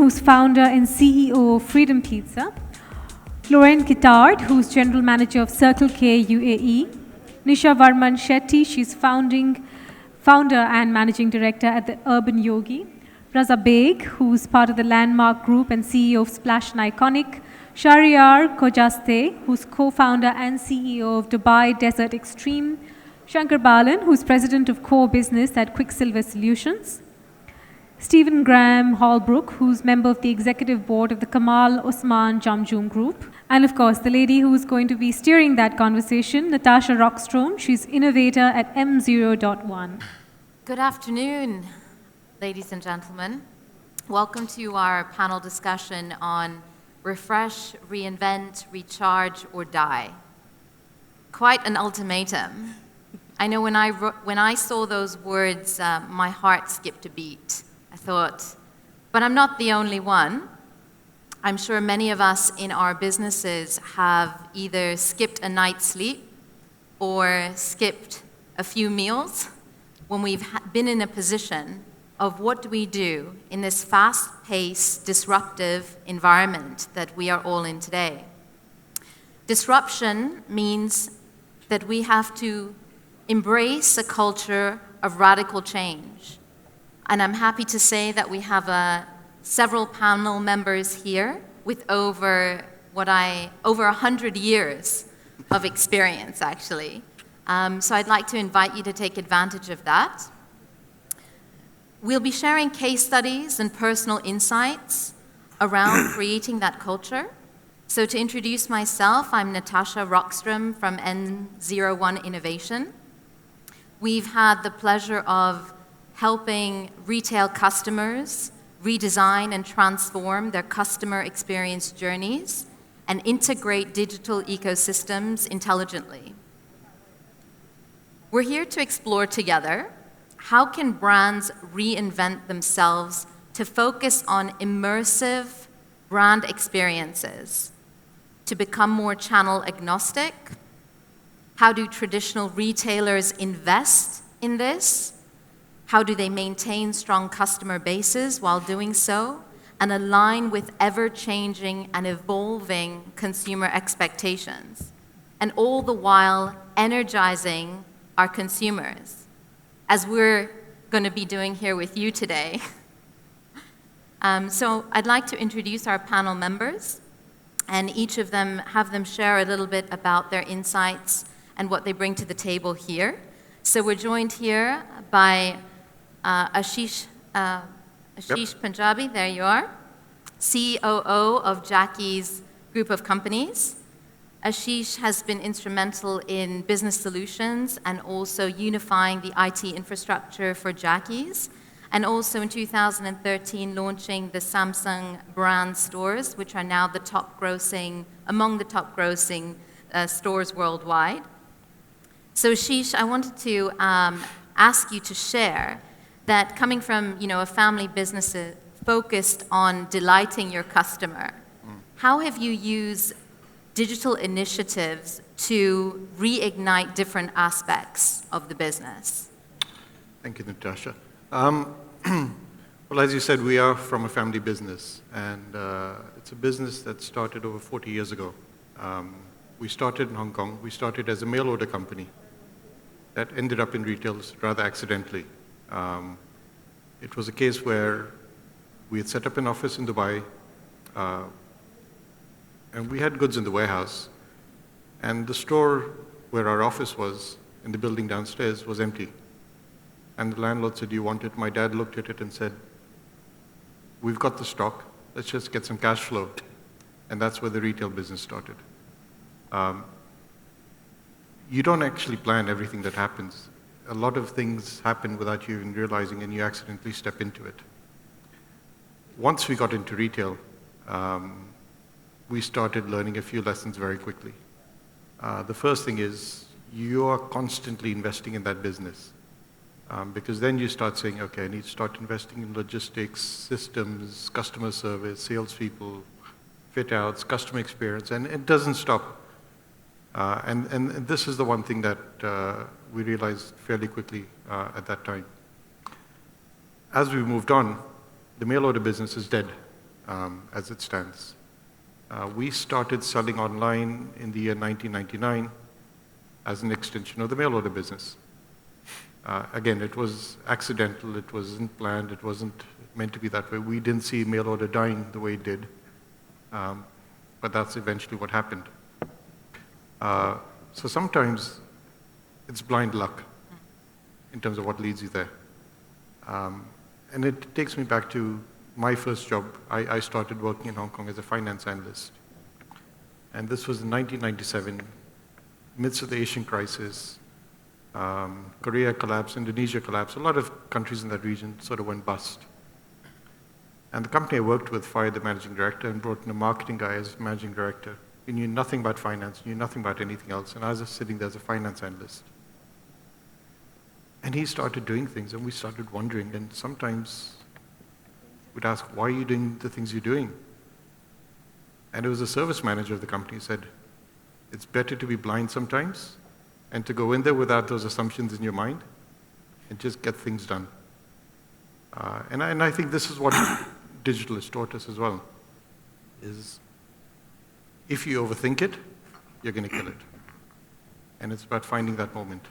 who's founder and CEO of Freedom Pizza. Lauren Kittard, who's General Manager of Circle K UAE. Nisha Varman Shetty, she's founder and Managing Director at the Urban Yogi. Raza Beg, who's part of the Landmark Group and CEO of Splash and Iconic. Shahryar Khojaste, who's co-founder and CEO of Dubai Desert Extreme. Shankar Balan, who's President of Core Business at Quicksilver Solutions. Stephen Graham Holbrook, who's member of the executive board of the Kamal Osman Jamjoom Group. And of course, the lady who's going to be steering that conversation, Natasha Rockstrom. She's innovator at M0.1. Good afternoon, ladies and gentlemen. Welcome to our panel discussion on refresh, reinvent, recharge, or die. Quite an ultimatum. I know when I saw those words, my heart skipped a beat. I thought, but I'm not the only one. I'm sure many of us in our businesses have either skipped a night's sleep or skipped a few meals when we've been in a position of what do we do in this fast-paced, disruptive environment that we are all in today. Disruption means that we have to embrace a culture of radical change. And I'm happy to say that we have several panel members here with over 100 years of experience, actually. So I'd like to invite you to take advantage of that. We'll be sharing case studies and personal insights around creating that culture. So to introduce myself, I'm Natasha Rockstrom from N01 Innovation. We've had the pleasure of helping retail customers redesign and transform their customer experience journeys and integrate digital ecosystems intelligently. We're here to explore together how can brands reinvent themselves to focus on immersive brand experiences, to become more channel agnostic. How do traditional retailers invest in this? How do they maintain strong customer bases while doing so and align with ever-changing and evolving consumer expectations? And all the while energizing our consumers, as we're going to be doing here with you today. So I'd like to introduce our panel members, and each of them have them share a little bit about their insights and what they bring to the table here. So we're joined here by Ashish Punjabi, there you are, COO of Jackie's Group of Companies. Ashish has been instrumental in business solutions and also unifying the IT infrastructure for Jackie's, and also in 2013 launching the Samsung brand stores, which are now among the top grossing stores worldwide. So Ashish, I wanted to ask you to share that coming from a family business focused on delighting your customer, how have you used digital initiatives to reignite different aspects of the business? Thank you, Natasha. Well, as you said, we are from a family business, and it's a business that started over 40 years ago. We started in Hong Kong. We started as a mail order company that ended up in retail rather accidentally. It was a case where we had set up an office in Dubai, and we had goods in the warehouse, and the store where our office was, in the building downstairs, was empty. And the landlord said, "Do you want it?" My dad looked at it and said, "We've got the stock, let's just get some cash flow." And that's where the retail business started. You don't actually plan everything that happens. A lot of things happen without you even realizing, and you accidentally step into it. Once we got into retail, we started learning a few lessons very quickly. The first thing is you are constantly investing in that business, because then you start saying, okay, I need to start investing in logistics, systems, customer service, salespeople, fit-outs, customer experience, and it doesn't stop. And this is the one thing that we realized fairly quickly at that time. As we moved on, the mail order business is dead. as it stands. We started selling online in the year 1999 as an extension of the mail order business. Again, it was accidental, it wasn't planned, it wasn't meant to be that way. We didn't see mail order dying the way it did, but that's eventually what happened. So sometimes it's blind luck in terms of what leads you there. And it takes me back to my first job. I started working in Hong Kong as a finance analyst. And this was in 1997, midst of the Asian crisis. Korea collapsed, Indonesia collapsed. A lot of countries in that region sort of went bust. And the company I worked with fired the managing director and brought in a marketing guy as managing director. He knew nothing about finance, knew nothing about anything else, and I was just sitting there as a finance analyst. And he started doing things, and we started wondering, and sometimes we'd ask, why are you doing the things you're doing? And it was the service manager of the company who said, it's better to be blind sometimes and to go in there without those assumptions in your mind and just get things done. And I think this is what digital has taught us as well, is if you overthink it, you're going to kill it. And it's about finding that moment.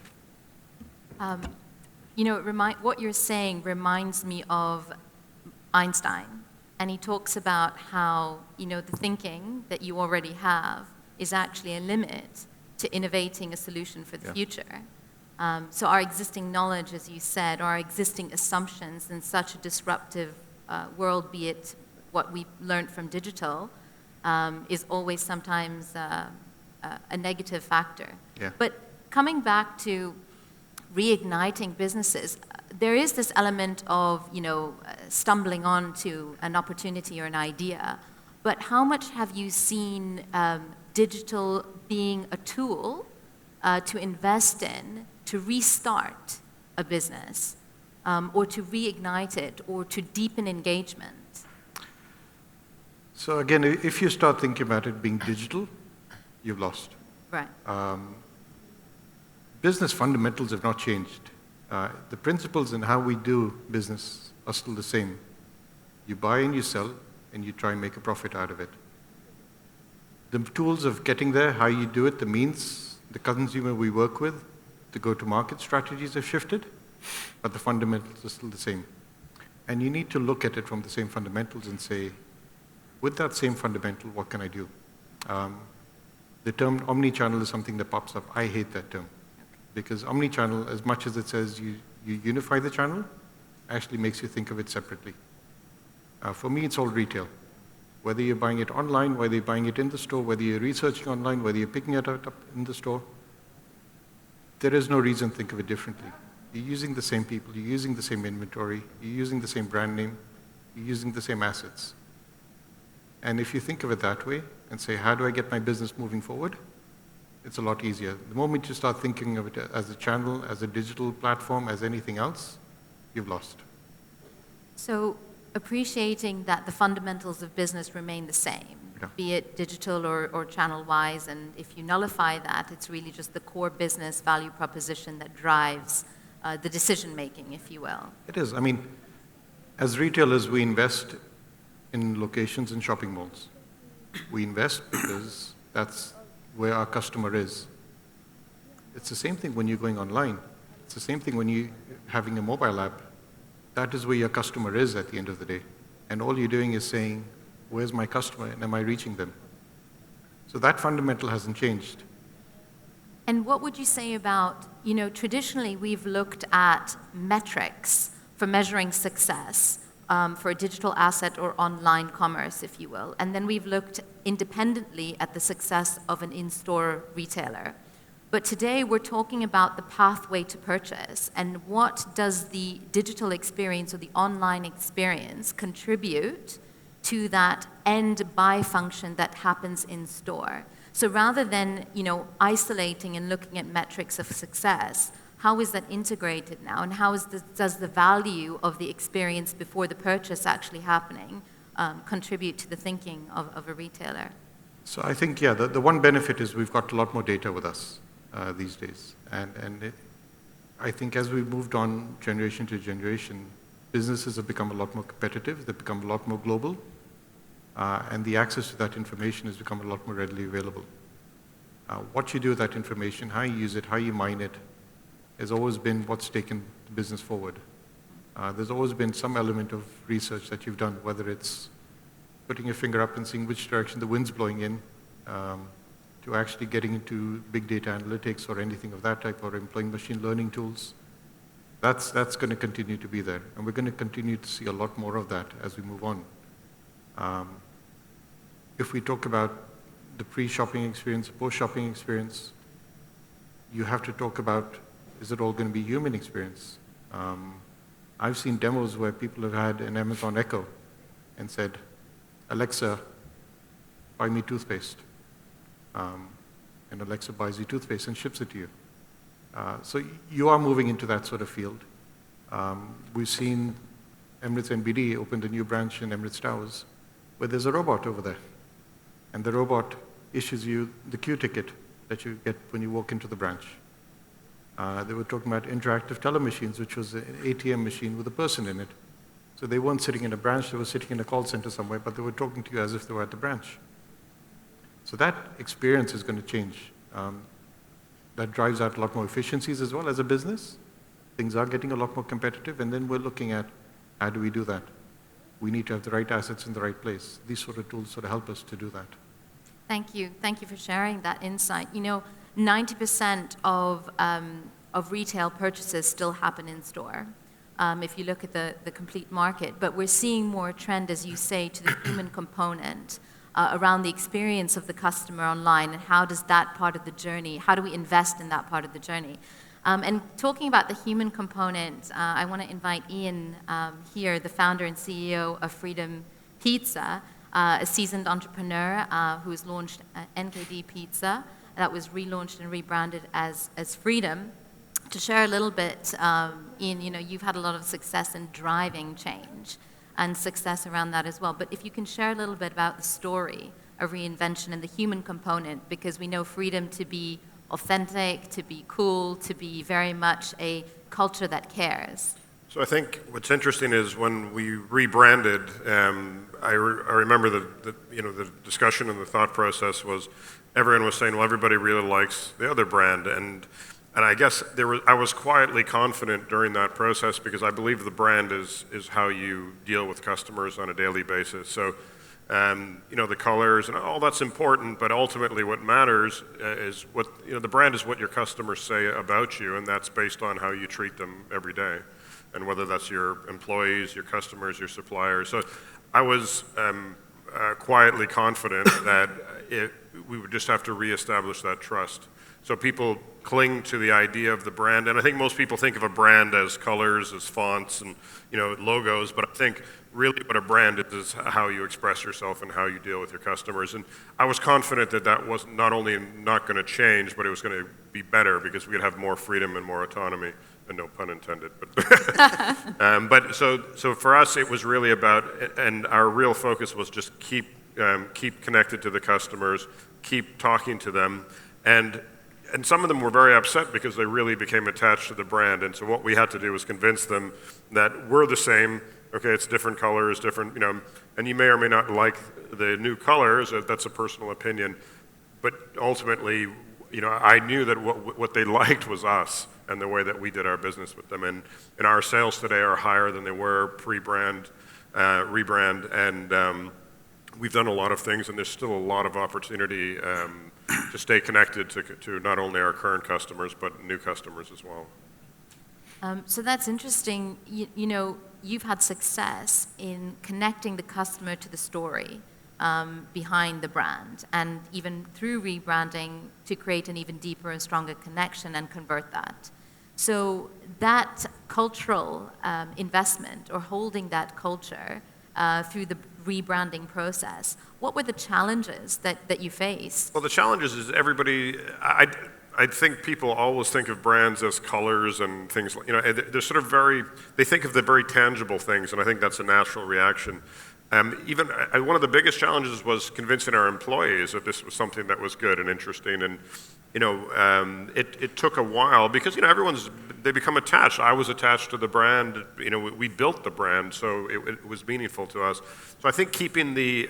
You know, what you're saying reminds me of Einstein. And he talks about how, you know, the thinking that you already have is actually a limit to innovating a solution for the future. So our existing knowledge, as you said, or our existing assumptions in such a disruptive world, be it what we learned from digital, is always sometimes a negative factor. Yeah. But coming back to reigniting businesses, there is this element of, you know, stumbling onto an opportunity or an idea. But how much have you seen digital being a tool to invest in, to restart a business, or to reignite it, or to deepen engagement? So again, if you start thinking about it being digital, you've lost. Right. Business fundamentals have not changed. The principles in how we do business are still the same. You buy and you sell, and you try and make a profit out of it. The tools of getting there, how you do it, the means, the consumer we work with, the go-to-market strategies have shifted, but the fundamentals are still the same. And you need to look at it from the same fundamentals and say, with that same fundamental, what can I do? The term omni-channel is something that pops up. I hate that term. Because omni-channel, as much as it says you unify the channel, actually makes you think of it separately. For me, it's all retail. Whether you're buying it online, whether you're buying it in the store, whether you're researching online, whether you're picking it up in the store, there is no reason to think of it differently. You're using the same people, you're using the same inventory, you're using the same brand name, you're using the same assets. And if you think of it that way and say, how do I get my business moving forward? It's a lot easier. The moment you start thinking of it as a channel, as a digital platform, as anything else, you've lost. So appreciating that the fundamentals of business remain the same, be it digital or channel-wise, and if you nullify that, it's really just the core business value proposition that drives the decision-making, if you will. It is. I mean, as retailers, we invest in locations and shopping malls. We invest because that's where our customer is. It's the same thing when you're going online. It's the same thing when you're having a mobile app. That is where your customer is at the end of the day. And all you're doing is saying, where's my customer and am I reaching them? So that fundamental hasn't changed. And what would you say about, you know, traditionally we've looked at metrics for measuring success for a digital asset or online commerce, if you will. And then we've looked independently at the success of an in-store retailer. But today we're talking about the pathway to purchase and what does the digital experience or the online experience contribute to that end buy function that happens in store. So rather than, you know, isolating and looking at metrics of success, how is that integrated now, and how does the value of the experience before the purchase actually happening contribute to the thinking of a retailer? So I think, yeah, the one benefit is we've got a lot more data with us these days. And I think as we've moved on generation to generation, businesses have become a lot more competitive, they've become a lot more global, and the access to that information has become a lot more readily available. What you do with that information, how you use it, how you mine it, has always been what's taken the business forward. There's always been some element of research that you've done, whether it's putting your finger up and seeing which direction the wind's blowing in, to actually getting into big data analytics or anything of that type, or employing machine learning tools. That's going to continue to be there, and we're going to continue to see a lot more of that as we move on. If we talk about the pre-shopping experience, post-shopping experience, you have to talk about, is it all going to be human experience? I've seen demos where people have had an Amazon Echo and said, Alexa, buy me toothpaste. And Alexa buys you toothpaste and ships it to you. So you are moving into that sort of field. We've seen Emirates NBD open a new branch in Emirates Towers where there's a robot over there. And the robot issues you the queue ticket that you get when you walk into the branch. They were talking about interactive teller machines, which was an ATM machine with a person in it. So they weren't sitting in a branch, they were sitting in a call center somewhere, but they were talking to you as if they were at the branch. So that experience is going to change. That drives out a lot more efficiencies as well as a business. Things are getting a lot more competitive, and then we're looking at how do we do that? We need to have the right assets in the right place. These sort of tools sort of help us to do that. Thank you. Thank you for sharing that insight. 90% of retail purchases still happen in store, if you look at the complete market. But we're seeing more trend, as you say, to the human component around the experience of the customer online, and how does that part of the journey, how do we invest in that part of the journey? And talking about the human component, I want to invite Ian here, the founder and CEO of Freedom Pizza, a seasoned entrepreneur who has launched NKD Pizza that was relaunched and rebranded as Freedom, to share a little bit. Ian, you've had a lot of success in driving change and success around that as well. But if you can share a little bit about the story of reinvention and the human component, because we know Freedom to be authentic, to be cool, to be very much a culture that cares. So I think what's interesting is when we rebranded, I remember the discussion and the thought process was everyone was saying, well, everybody really likes the other brand, and I guess I was quietly confident during that process because I believe the brand is how you deal with customers on a daily basis. So the colors and all that's important, but ultimately what matters is what the brand is what your customers say about you, and that's based on how you treat them every day, and whether that's your employees, your customers, your suppliers. So I was quietly confident that we would just have to reestablish that trust. So people cling to the idea of the brand, and I think most people think of a brand as colors, as fonts, and logos. But I think really what a brand is how you express yourself and how you deal with your customers. And I was confident that was not only not going to change, but it was going to be better because we'd have more freedom and more autonomy. And no pun intended. But so for us, it was really about, and our real focus was just keep connected to the customers, keep talking to them, and some of them were very upset because they really became attached to the brand. And so what we had to do was convince them that we're the same. Okay, it's different colors, different, and you may or may not like the new colors. That's a personal opinion. But ultimately, I knew that what they liked was us and the way that we did our business with them. And our sales today are higher than they were pre-brand, rebrand, and we've done a lot of things, and there's still a lot of opportunity to stay connected to not only our current customers, but new customers as well. So that's interesting. You've had success in connecting the customer to the story behind the brand, and even through rebranding to create an even deeper and stronger connection and convert that. So that cultural investment, or holding that culture through the rebranding process, what were the challenges that you faced? Well, the challenges is everybody, I think people always think of brands as colors and things, they're sort of they think of the very tangible things, and I think that's a natural reaction. One of the biggest challenges was convincing our employees that this was something that was good and interesting, and it took a while because, they become attached. I was attached to the brand. We built the brand, so it was meaningful to us. So I think keeping the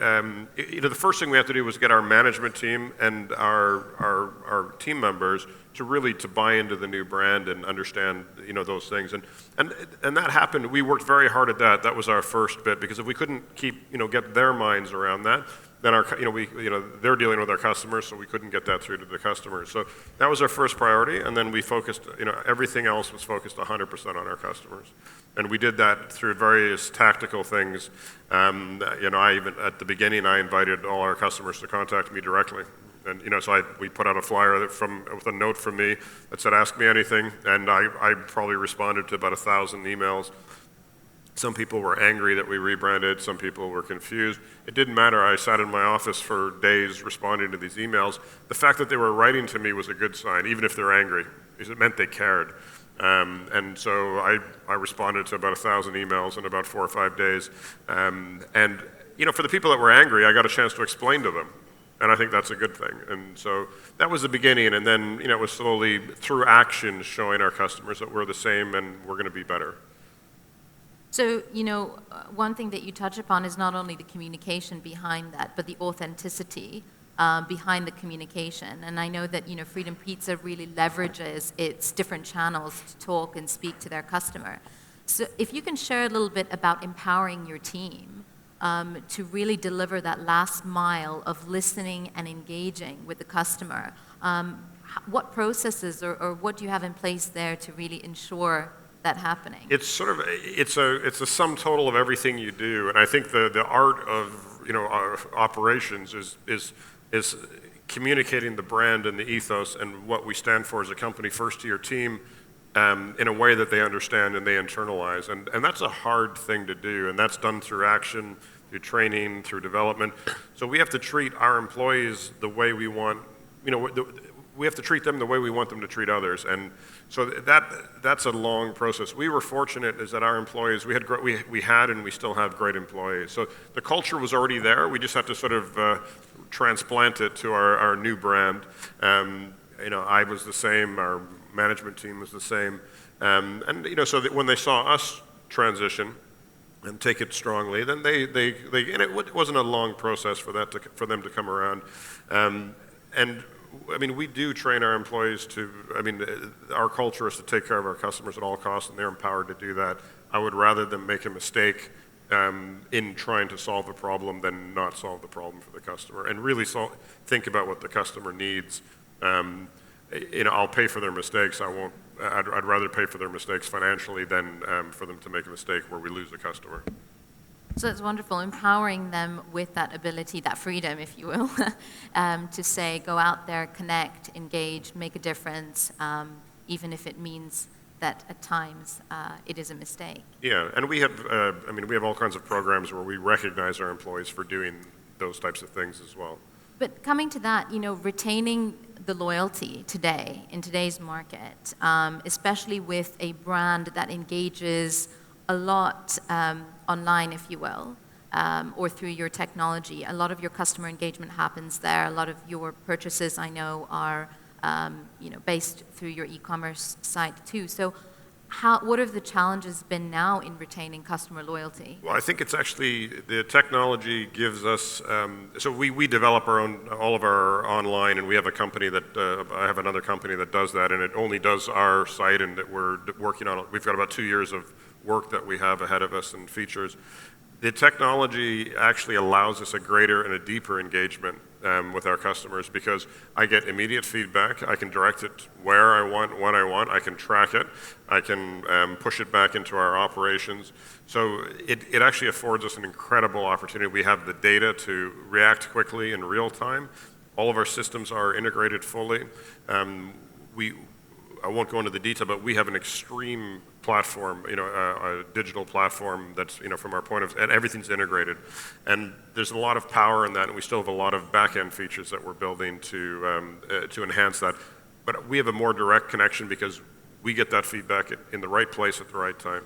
first thing we have to do was get our management team and our team members to buy into the new brand and understand, those things. And that happened. We worked very hard at that. That was our first bit, because if we couldn't get their minds around that, then they're dealing with our customers, so we couldn't get that through to the customers. So that was our first priority, and then we focused, everything else was focused 100% on our customers. And we did that through various tactical things. I even, at the beginning, I invited all our customers to contact me directly. And, so we put out a flyer with a note from me that said, ask me anything, and I probably responded to about 1,000 emails. Some people were angry that we rebranded. Some people were confused. It didn't matter. I sat in my office for days responding to these emails. The fact that they were writing to me was a good sign, even if they're angry, because it meant they cared. And so I responded to about 1,000 emails in about 4 or 5 days. And for the people that were angry, I got a chance to explain to them. And I think that's a good thing. And so that was the beginning. And then, it was slowly through action showing our customers that we're the same and we're going to be better. So, one thing that you touch upon is not only the communication behind that, but the authenticity behind the communication. And I know that, Freedom Pizza really leverages its different channels to talk and speak to their customer. So if you can share a little bit about empowering your team to really deliver that last mile of listening and engaging with the customer, what processes or what do you have in place there to really ensure that happening? It's a sum total of everything you do, and I think the art of operations is communicating the brand and the ethos and what we stand for as a company first to your team in a way that they understand and they internalize, and that's a hard thing to do, and that's done through action, through training, through development. So we have to treat our employees the way we want. We have to treat them the way we want them to treat others, and so that's a long process. We were fortunate is that our employees, we had and we still have great employees. So the culture was already there. We just had to sort of transplant it to our new brand. I was the same. Our management team was the same, and so that when they saw us transition and take it strongly, then they and it wasn't a long process for them to come around, and. We do train our employees our culture is to take care of our customers at all costs, and they're empowered to do that. I would rather them make a mistake in trying to solve a problem than not solve the problem for the customer, and really think about what the customer needs. I'll pay for their mistakes. I'd rather pay for their mistakes financially than for them to make a mistake where we lose a customer. So it's wonderful, empowering them with that ability, that freedom, if you will, to say, go out there, connect, engage, make a difference, even if it means that at times it is a mistake. Yeah, and we have all kinds of programs where we recognize our employees for doing those types of things as well. But coming to that, retaining the loyalty today, in today's market, especially with a brand that engages a lot online, if you will, or through your technology. A lot of your customer engagement happens there. A lot of your purchases, I know, are based through your e-commerce site too. So what have the challenges been now in retaining customer loyalty? Well, I think it's actually the technology gives us, so we develop all of our online, and we have a company that, I have another company that does that, and it only does our site, and that we're working on. We've got about 2 years of work that we have ahead of us and features. The technology actually allows us a greater and a deeper engagement with our customers, because I get immediate feedback. I can direct it where I want, when I want. I can track it. I can push it back into our operations. So it actually affords us an incredible opportunity. We have the data to react quickly in real time. All of our systems are integrated fully. I won't go into the detail, but we have an extreme platform, a digital platform that's, from our point of, and everything's integrated. And there's a lot of power in that, and we still have a lot of back-end features that we're building to enhance that. But we have a more direct connection because we get that feedback in the right place at the right time.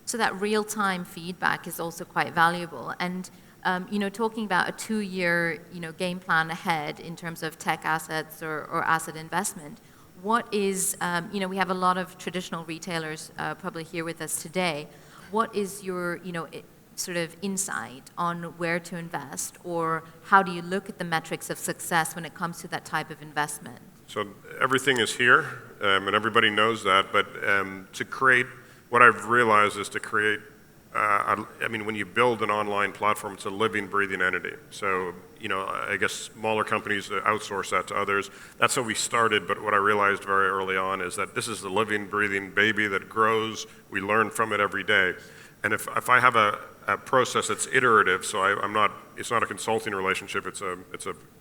So that real-time feedback is also quite valuable. And talking about a 2-year, game plan ahead in terms of tech assets or asset investment, what is, we have a lot of traditional retailers probably here with us today. What is your, sort of insight on where to invest, or how do you look at the metrics of success when it comes to that type of investment? So everything is here, and everybody knows that, but to create, what I've realized is to create, when you build an online platform, it's a living, breathing entity. So, I guess smaller companies outsource that to others. That's how we started, but what I realized very early on is that this is the living, breathing baby that grows. We learn from it every day. And if I have a process that's iterative, so it's not a consulting relationship, it's a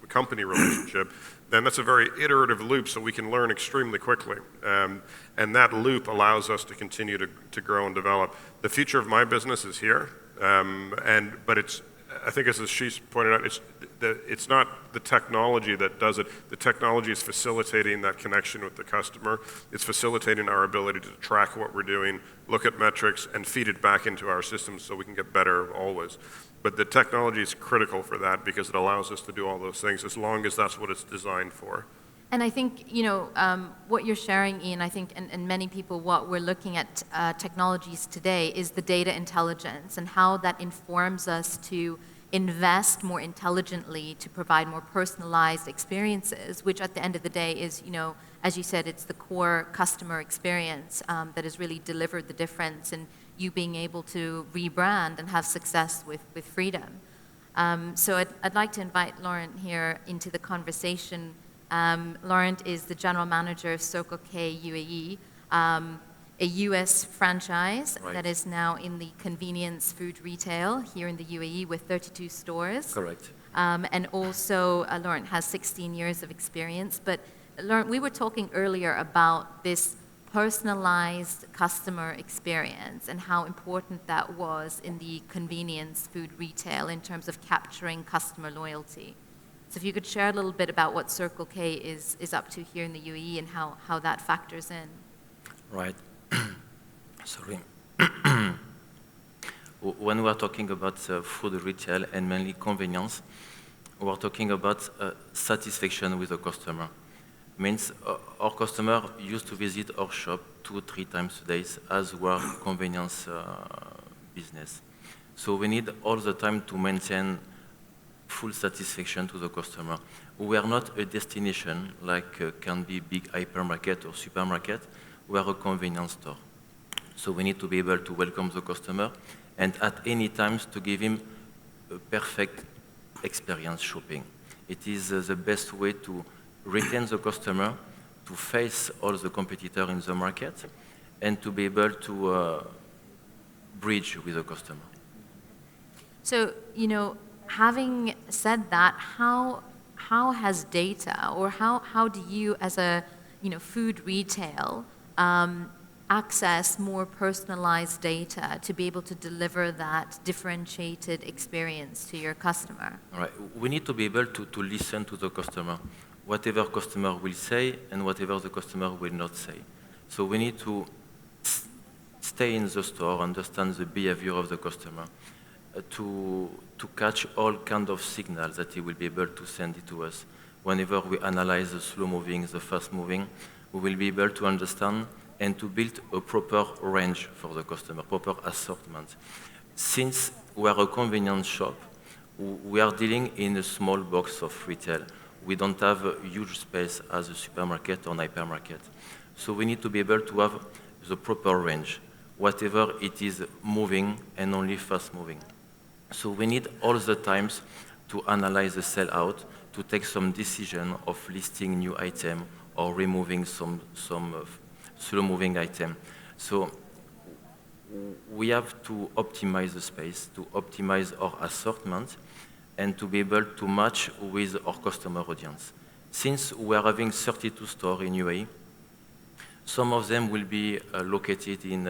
company relationship, then that's a very iterative loop, so we can learn extremely quickly. And that loop allows us to continue to grow and develop. The future of my business is here, but I think as Ashish pointed out, it's not the technology that does it. The technology is facilitating that connection with the customer. It's facilitating our ability to track what we're doing, look at metrics, and feed it back into our systems so we can get better always. But the technology is critical for that because it allows us to do all those things as long as that's what it's designed for. And I think, what you're sharing, Ian, I think, and many people, what we're looking at technologies today is the data intelligence and how that informs us to invest more intelligently to provide more personalized experiences, which at the end of the day is, as you said, it's the core customer experience that has really delivered the difference in you being able to rebrand and have success with freedom. So I'd like to invite Laurent here into the conversation. Laurent is the general manager of Circle K UAE, a US franchise that is now in the convenience food retail here in the UAE with 32 stores. Correct. And also, Laurent has 16 years of experience. But Laurent, we were talking earlier about this personalized customer experience and how important that was in the convenience food retail in terms of capturing customer loyalty. So if you could share a little bit about what Circle K is up to here in the UAE and how that factors in. Right. Sorry. When we are talking about food retail and mainly convenience, we are talking about satisfaction with the customer. Means our customer used to visit our shop 2-3 times a day as we are convenience business. So we need all the time to maintain full satisfaction to the customer. We are not a destination like can be big hypermarket or supermarket. We are a convenience store. So we need to be able to welcome the customer and at any times to give him a perfect experience shopping. It is the best way to retain the customer, to face all the competitors in the market, and to be able to bridge with the customer. So, having said that, how has data, or how do you as a food retail access more personalized data to be able to deliver that differentiated experience to your customer? All right. We need to be able to listen to the customer, whatever customer will say and whatever the customer will not say. So we need to stay in the store, understand the behavior of the customer, to catch all kind of signals that he will be able to send it to us. Whenever we analyze the slow moving, the fast moving, we will be able to understand and to build a proper range for the customer, proper assortment. Since we are a convenience shop, we are dealing in a small box of retail. We don't have a huge space as a supermarket or hypermarket. So we need to be able to have the proper range, whatever it is moving and only fast moving. So we need all the times to analyze the sell out, to take some decision of listing new item or removing some slow-moving item. So we have to optimize the space, to optimize our assortment, and to be able to match with our customer audience. Since we are having 32 stores in UAE, some of them will be located in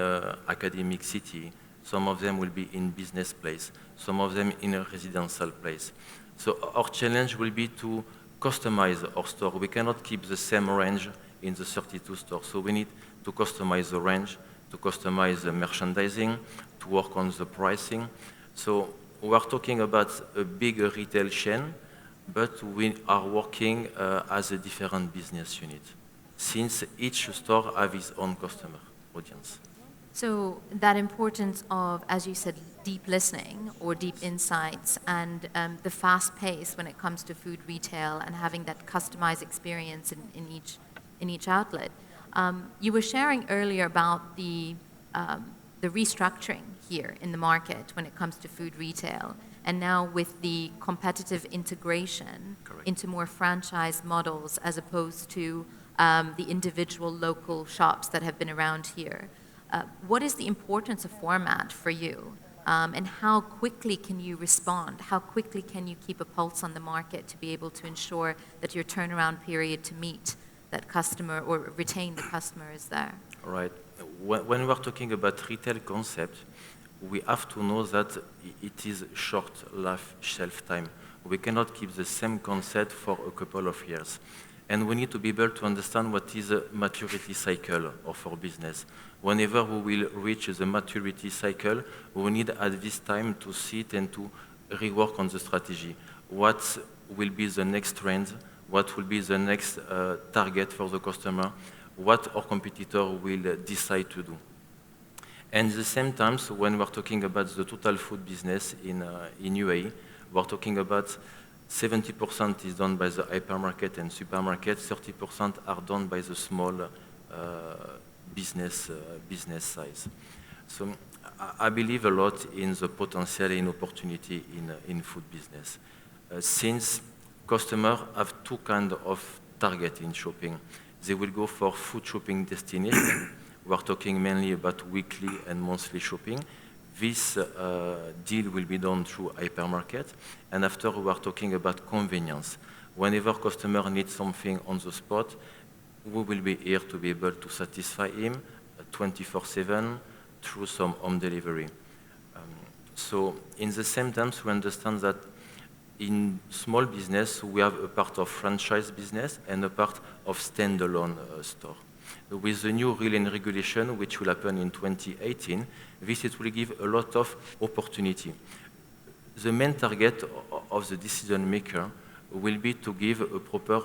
academic city, some of them will be in business place, some of them in a residential place. So our challenge will be to customize our store. We cannot keep the same range in the 32 stores. So we need to customize the range, to customize the merchandising, to work on the pricing. So we are talking about a big retail chain, but we are working as a different business unit, since each store has its own customer audience. So that importance of, as you said, deep listening or deep insights and the fast pace when it comes to food retail and having that customized experience in each outlet. You were sharing earlier about the restructuring here in the market when it comes to food retail, and now with the competitive integration into more franchise models as opposed to the individual local shops that have been around here. What is the importance of format for you? And how quickly can you respond? How quickly can you keep a pulse on the market to be able to ensure that your turnaround period to meet that customer or retain the customer is there? Right. When we are talking about retail concept, we have to know that it is short life shelf time. We cannot keep the same concept for a couple of years. And we need to be able to understand what is a maturity cycle of our business. Whenever we will reach the maturity cycle, we need at this time to sit and to rework on the strategy. What will be the next trend? What will be the next target for the customer? What our competitor will decide to do. And at the same time, so when we're talking about the total food business in UAE, we're talking about 70% is done by the hypermarket and supermarket, 30% are done by the small business size. So I believe a lot in the potential and opportunity in food business. Since customers have two kinds of target in shopping. They will go for food shopping destination. We're talking mainly about weekly and monthly shopping. This deal will be done through hypermarket. And after, we are talking about convenience. Whenever customer needs something on the spot, we will be here to be able to satisfy him 24/7 through some home delivery. So in the same time, we understand that in small business, we have a part of franchise business and a part of standalone store. With the new rule and regulation, which will happen in 2018, this it will give a lot of opportunity. The main target of the decision maker will be to give a proper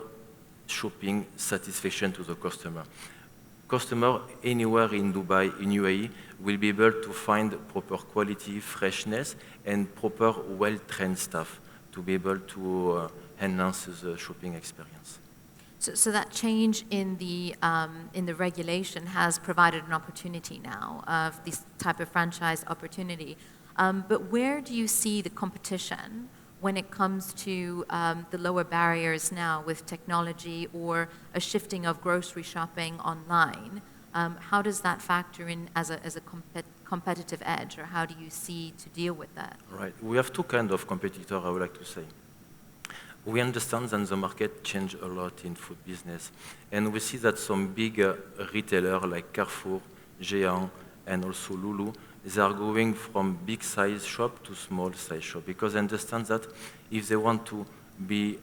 shopping satisfaction to the customer. Customer anywhere in Dubai, in UAE, will be able to find proper quality, freshness, and proper well-trained staff to be able to enhance the shopping experience. So that change in the regulation has provided an opportunity now of this type of franchise opportunity. But where do you see the competition when it comes to the lower barriers now with technology or a shifting of grocery shopping online? How does that factor in as a competitive edge, or how do you see to deal with that? Right. We have two kinds of competitors, I would like to say. We understand that the market changed a lot in food business. And we see that some big retailers like Carrefour, Géant, and also Lulu, they are going from big size shop to small size shop because they understand that if they want to be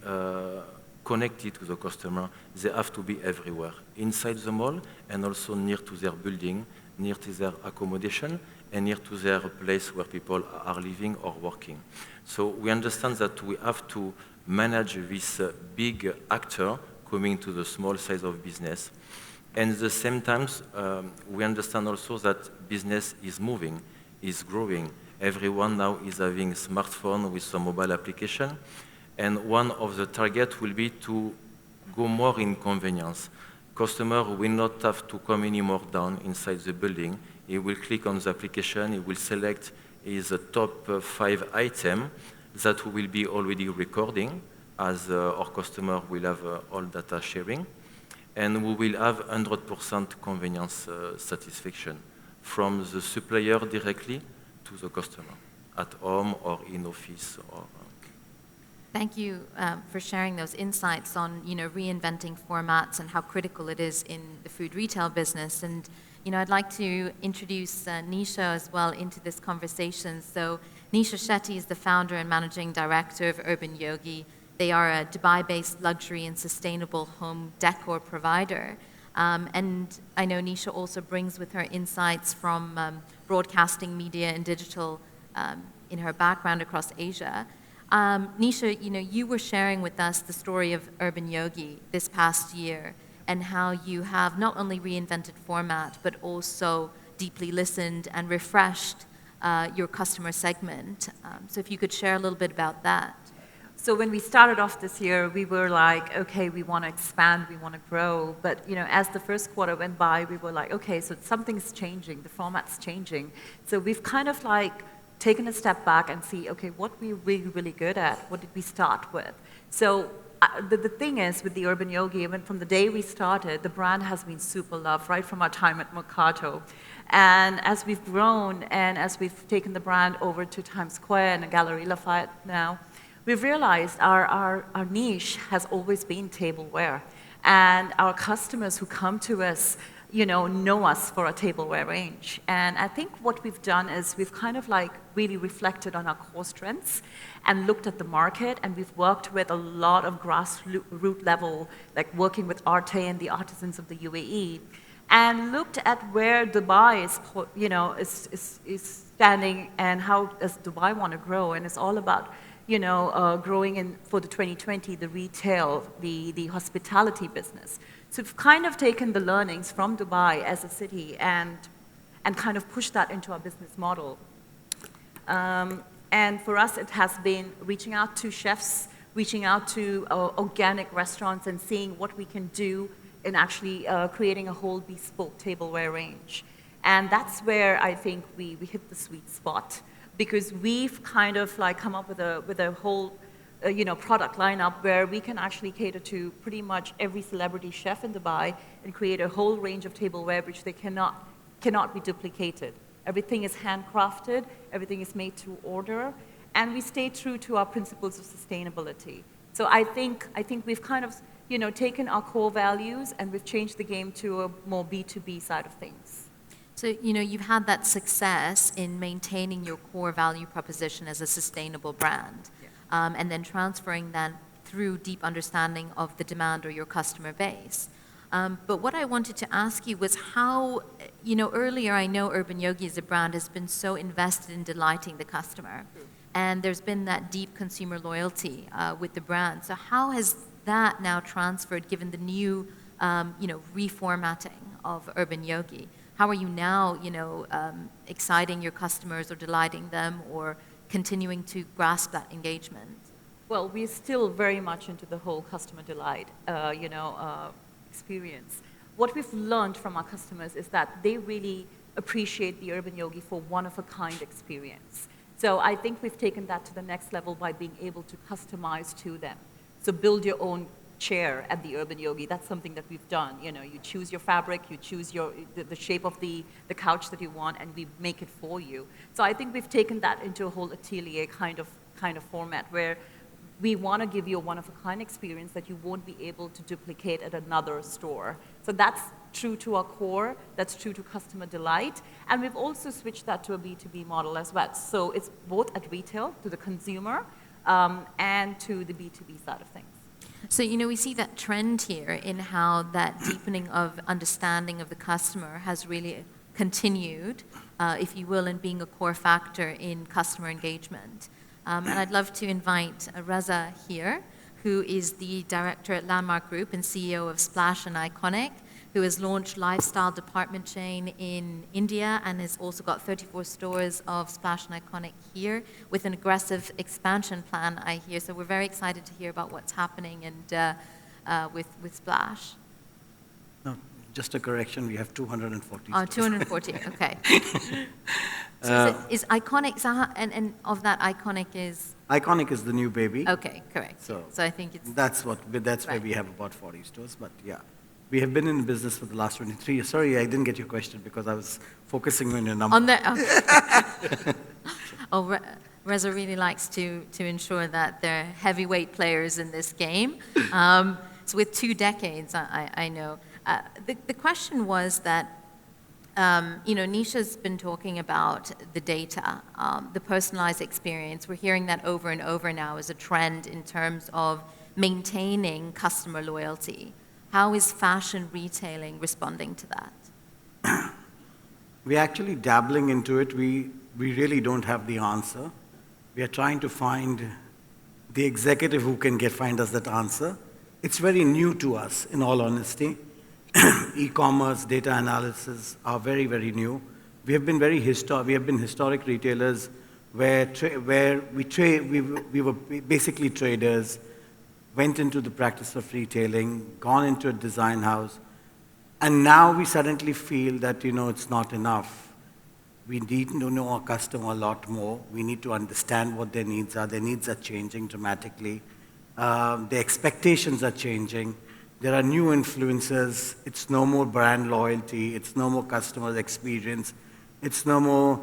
connected to the customer, they have to be everywhere, inside the mall and also near to their building, near to their accommodation, and near to their place where people are living or working. So we understand that we have to manage this big actor coming to the small size of business. And at the same time, we understand also that business is moving, is growing. Everyone now is having a smartphone with some mobile application. And one of the targets will be to go more in convenience. Customer will not have to come anymore down inside the building. He will click on the application, he will select his top 5 items that we will be already recording as our customer will have all data sharing. And we will have 100% convenience satisfaction from the supplier directly to the customer at home or in office. Thank you for sharing those insights on reinventing formats and how critical it is in the food retail business. And I'd like to introduce Nisha as well into this conversation. So Nisha Shetty is the founder and managing director of Urban Yogi. They are a Dubai-based luxury and sustainable home decor provider. And I know Nisha also brings with her insights from broadcasting media and digital in her background across Asia. Nisha, you were sharing with us the story of Urban Yogi this past year and how you have not only reinvented format, but also deeply listened and refreshed your customer segment. So if you could share a little bit about that. So when we started off this year, we were like, okay, we want to expand, we want to grow. But as the first quarter went by, we were like, okay, so something's changing, the format's changing. So we've kind of like taken a step back and see, okay, what we're really, really good at, what did we start with? So the thing is with the Urban Yogi, even from the day we started, the brand has been super loved, right from our time at Mercato. And as we've grown and as we've taken the brand over to Times Square and Galerie Lafayette now, we've realized our niche has always been tableware. And our customers who come to us, know us for our tableware range. And I think what we've done is we've kind of like really reflected on our core strengths and looked at the market, and we've worked with a lot of grassroots level, like working with Arte and the artisans of the UAE, and looked at where Dubai is standing and how does Dubai want to grow. And it's all about growing for the 2020, the retail, the hospitality business. So we've kind of taken the learnings from Dubai as a city and kind of pushed that into our business model. And for us, it has been reaching out to chefs, reaching out to organic restaurants and seeing what we can do in actually creating a whole bespoke tableware range. And that's where I think we hit the sweet spot, because we've kind of like come up with a whole product lineup where we can actually cater to pretty much every celebrity chef in Dubai and create a whole range of tableware which they cannot be duplicated. Everything is handcrafted, everything is made to order, and we stay true to our principles of sustainability. So I think we've kind of taken our core values and we've changed the game to a more B2B side of things. So, you've had that success in maintaining your core value proposition as a sustainable brand, and then transferring that through deep understanding of the demand or your customer base. But what I wanted to ask you was how, earlier I know Urban Yogi as a brand has been so invested in delighting the customer, and there's been that deep consumer loyalty with the brand. So how has that now transferred given the new, reformatting of Urban Yogi? How are you now, exciting your customers or delighting them or continuing to grasp that engagement? Well, we're still very much into the whole customer delight, experience. What we've learned from our customers is that they really appreciate the Urban Yogi for one-of-a-kind experience. So I think we've taken that to the next level by being able to customize to them. So build your own chair at the Urban Yogi. That's something that we've done. You choose your fabric, you choose the shape of the couch that you want, and we make it for you. So I think we've taken that into a whole atelier kind of format where we want to give you a one-of-a-kind experience that you won't be able to duplicate at another store. So that's true to our core, that's true to customer delight, and we've also switched that to a B2B model as well. So it's both at retail, to the consumer, and to the B2B side of things. So, we see that trend here in how that deepening of understanding of the customer has really continued, if you will, in being a core factor in customer engagement. And I'd love to invite Reza here, who is the director at Landmark Group and CEO of Splash and Iconic, who has launched lifestyle department chain in India and has also got 34 stores of Splash and Iconic here with an aggressive expansion plan, I hear. So we're very excited to hear about what's happening and with Splash. No, just a correction, we have 240 Oh, stores. 240, okay. So is Iconic, and of that Iconic is? Iconic is the new baby. Okay, correct. So I think it's... That's why we have about 40 stores, but yeah. We have been in the business for the last 23 years. Sorry, I didn't get your question because I was focusing on your number. On the, okay. Reza really likes to ensure that there are heavyweight players in this game. So with 2 decades, I know. The question was that, Nisha's been talking about the data, the personalized experience. We're hearing that over and over now as a trend in terms of maintaining customer loyalty. How is fashion retailing responding to that? We're actually dabbling into it. We really don't have the answer. We are trying to find the executive who can find us that answer. It's very new to us, in all honesty. E-commerce, data analysis are very, very new. We have been historic retailers where we were basically traders, went into the practice of retailing, gone into a design house, and now we suddenly feel that, it's not enough. We need to know our customer a lot more. We need to understand what their needs are. Their needs are changing dramatically. The expectations are changing. There are new influences. It's no more brand loyalty. It's no more customer experience. It's no more,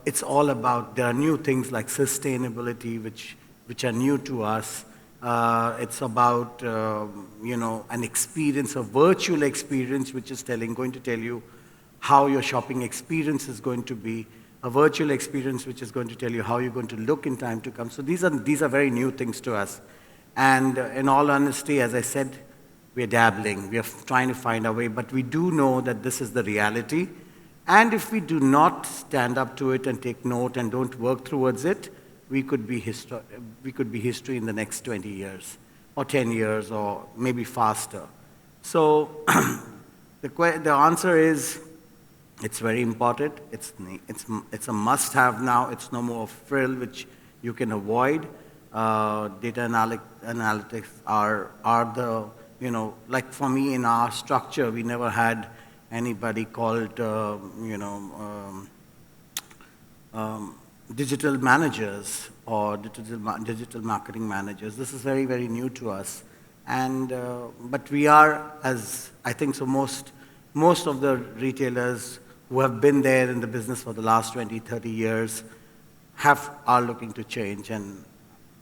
it's all about, there are new things like sustainability, which are new to us. It's about, an experience, a virtual experience, which is going to tell you how your shopping experience is going to be, a virtual experience which is going to tell you how you're going to look in time to come. So these are very new things to us. And in all honesty, as I said, we're dabbling. We are trying to find our way, but we do know that this is the reality. And if we do not stand up to it and take note and don't work towards it, we could be history in the next 20 years, or 10 years, or maybe faster. So the answer is, it's very important. It's a must-have now. It's no more a frill which you can avoid. Data analytics are the, like for me in our structure, we never had anybody called, digital managers or digital marketing managers. This is very, very new to us. And, but we are, as I think so most of the retailers who have been there in the business for the last 20, 30 years are looking to change, and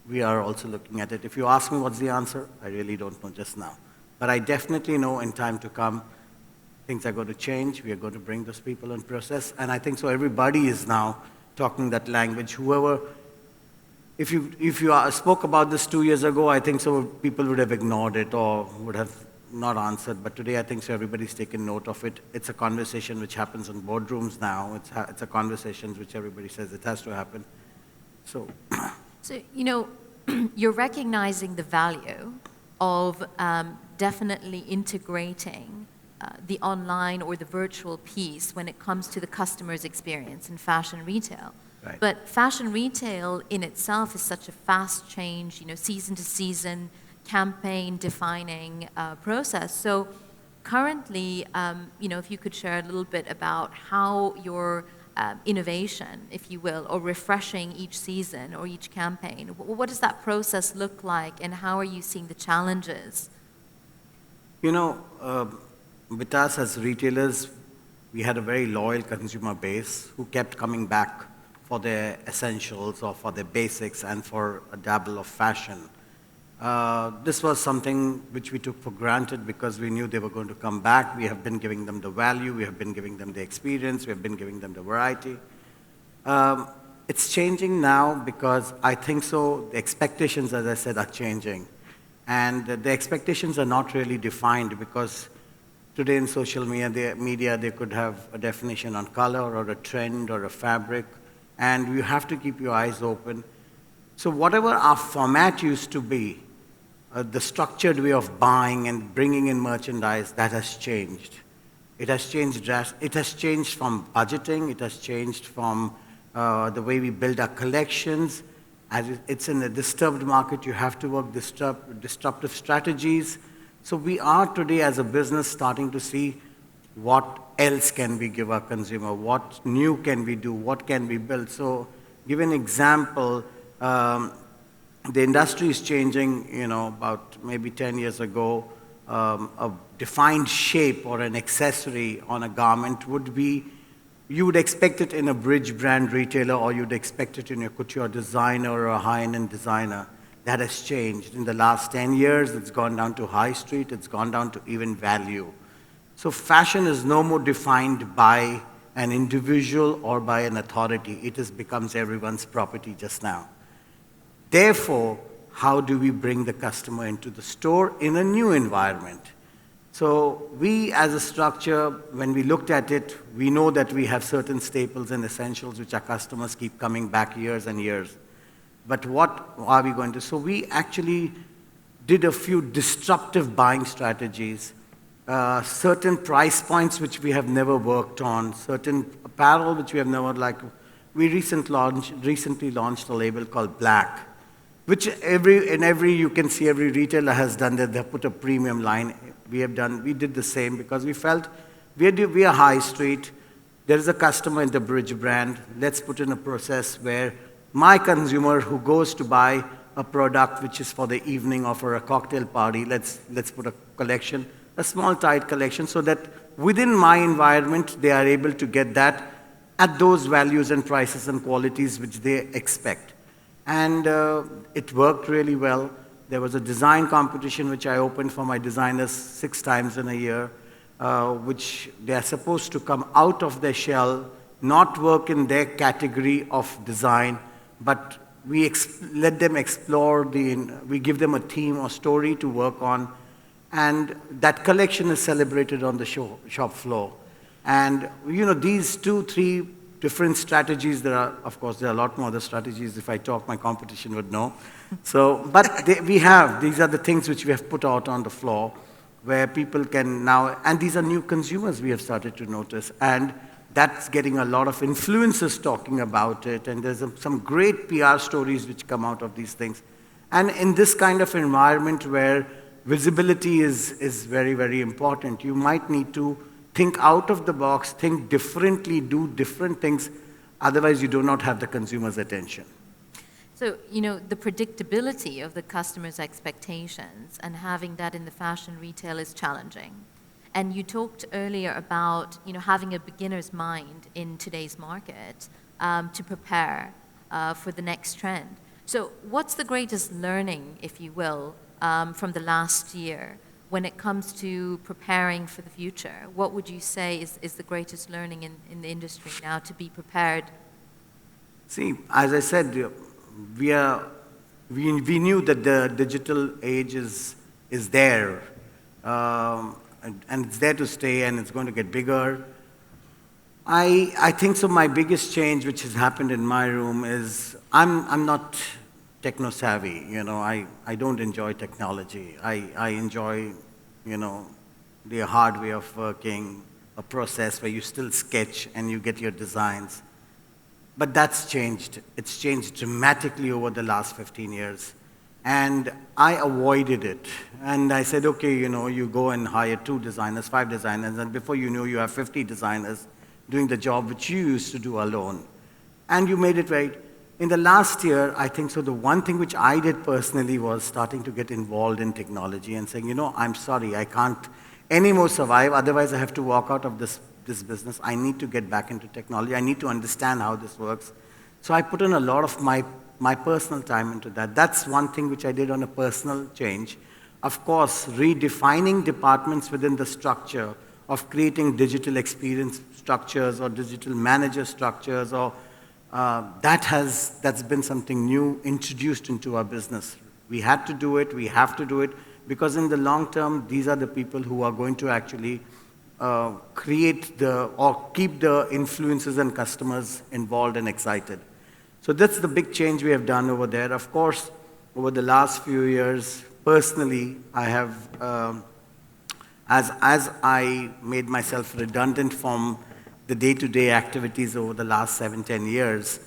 we are also looking at it. If you ask me what's the answer, I really don't know just now. But I definitely know in time to come, things are going to change. We are going to bring those people in process. And I think so everybody is now talking that language. Whoever, if you spoke about this 2 years ago, I think so people would have ignored it or would have not answered. But today I think so everybody's taken note of it. It's a conversation which happens in boardrooms now. It's a conversation which everybody says it has to happen. So, you're recognizing the value of definitely integrating the online or the virtual piece when it comes to the customer's experience in fashion retail. Right. But fashion retail in itself is such a fast change, season to season, campaign defining process. So currently, if you could share a little bit about how your innovation, if you will, or refreshing each season or each campaign, what does that process look like, and how are you seeing the challenges? With us as retailers, we had a very loyal consumer base who kept coming back for their essentials or for their basics and for a dabble of fashion. This was something which we took for granted because we knew they were going to come back. We have been giving them the value, we have been giving them the experience, we have been giving them the variety. It's changing now because I think so the expectations, as I said, are changing. And the expectations are not really defined because today in social media, they could have a definition on color or a trend or a fabric, and you have to keep your eyes open. So whatever our format used to be, the structured way of buying and bringing in merchandise, that has changed. It has changed from budgeting, it has changed from the way we build our collections. As it's in a disturbed market, you have to work disruptive strategies. So we are today as a business starting to see what else can we give our consumer, what new can we do, what can we build. So give an example, the industry is changing, about maybe 10 years ago, a defined shape or an accessory on a garment would be, you would expect it in a bridge brand retailer, or you'd expect it in a couture designer or a high-end designer. That has changed. In the last 10 years, it's gone down to high street, it's gone down to even value. So fashion is no more defined by an individual or by an authority. It becomes everyone's property just now. Therefore, how do we bring the customer into the store in a new environment? So we as a structure, when we looked at it, we know that we have certain staples and essentials which our customers keep coming back years and years. but what are we going to? So we actually did a few disruptive buying strategies, certain price points which we have never worked on, certain apparel which we have never, like, we recently launched a label called Black, which you can see every retailer has done that. They have put a premium line. We did the same because we felt we are high street. There is a customer in the Bridge brand. Let's put in a process where my consumer who goes to buy a product which is for the evening or for a cocktail party, let's put a collection, a small tight collection, so that within my environment they are able to get that at those values and prices and qualities which they expect. And it worked really well. There was a design competition which I opened for my designers 6 times in a year, which they are supposed to come out of their shell, not work in their category of design, but we let them explore, we give them a theme or story to work on, and that collection is celebrated on the shop floor. And these 2-3 different strategies, of course, there are a lot more other strategies. If I talk, my competition would know. So, but these are the things which we have put out on the floor, where people can now, and these are new consumers we have started to notice, and that's getting a lot of influencers talking about it, and there's some great PR stories which come out of these things. And in this kind of environment where visibility is very, very important, you might need to think out of the box, think differently, do different things, otherwise you do not have the consumer's attention. So, the predictability of the customer's expectations and having that in the fashion retail is challenging. And you talked earlier about, having a beginner's mind in today's market to prepare for the next trend. So what's the greatest learning, if you will, from the last year when it comes to preparing for the future? What would you say is the greatest learning in the industry now to be prepared? See, as I said, we knew that the digital age is there, and it's there to stay, and it's going to get bigger. I think so. My biggest change, which has happened in my room, is I'm not techno savvy. I don't enjoy technology. I enjoy, the hard way of working, a process where you still sketch and you get your designs. But that's changed. It's changed dramatically over the last 15 years. And I avoided it. And I said, okay, you go and hire 2 designers, 5 designers, and before you know, you have 50 designers doing the job which you used to do alone. And you made it right. In the last year, I think so, the one thing which I did personally was starting to get involved in technology and saying, I'm sorry, I can't anymore survive, otherwise I have to walk out of this business. I need to get back into technology. I need to understand how this works. So I put in a lot of my personal time into that. That's one thing which I did on a personal change. Of course, redefining departments within the structure of creating digital experience structures or digital manager structures, or that's been something new introduced into our business. We had to do it, we have to do it, because in the long term, these are the people who are going to actually create or keep the influencers and customers involved and excited. So that's the big change we have done over there. Of course, over the last few years, personally, I have, as I made myself redundant from the day-to-day activities over the last 7-10 years,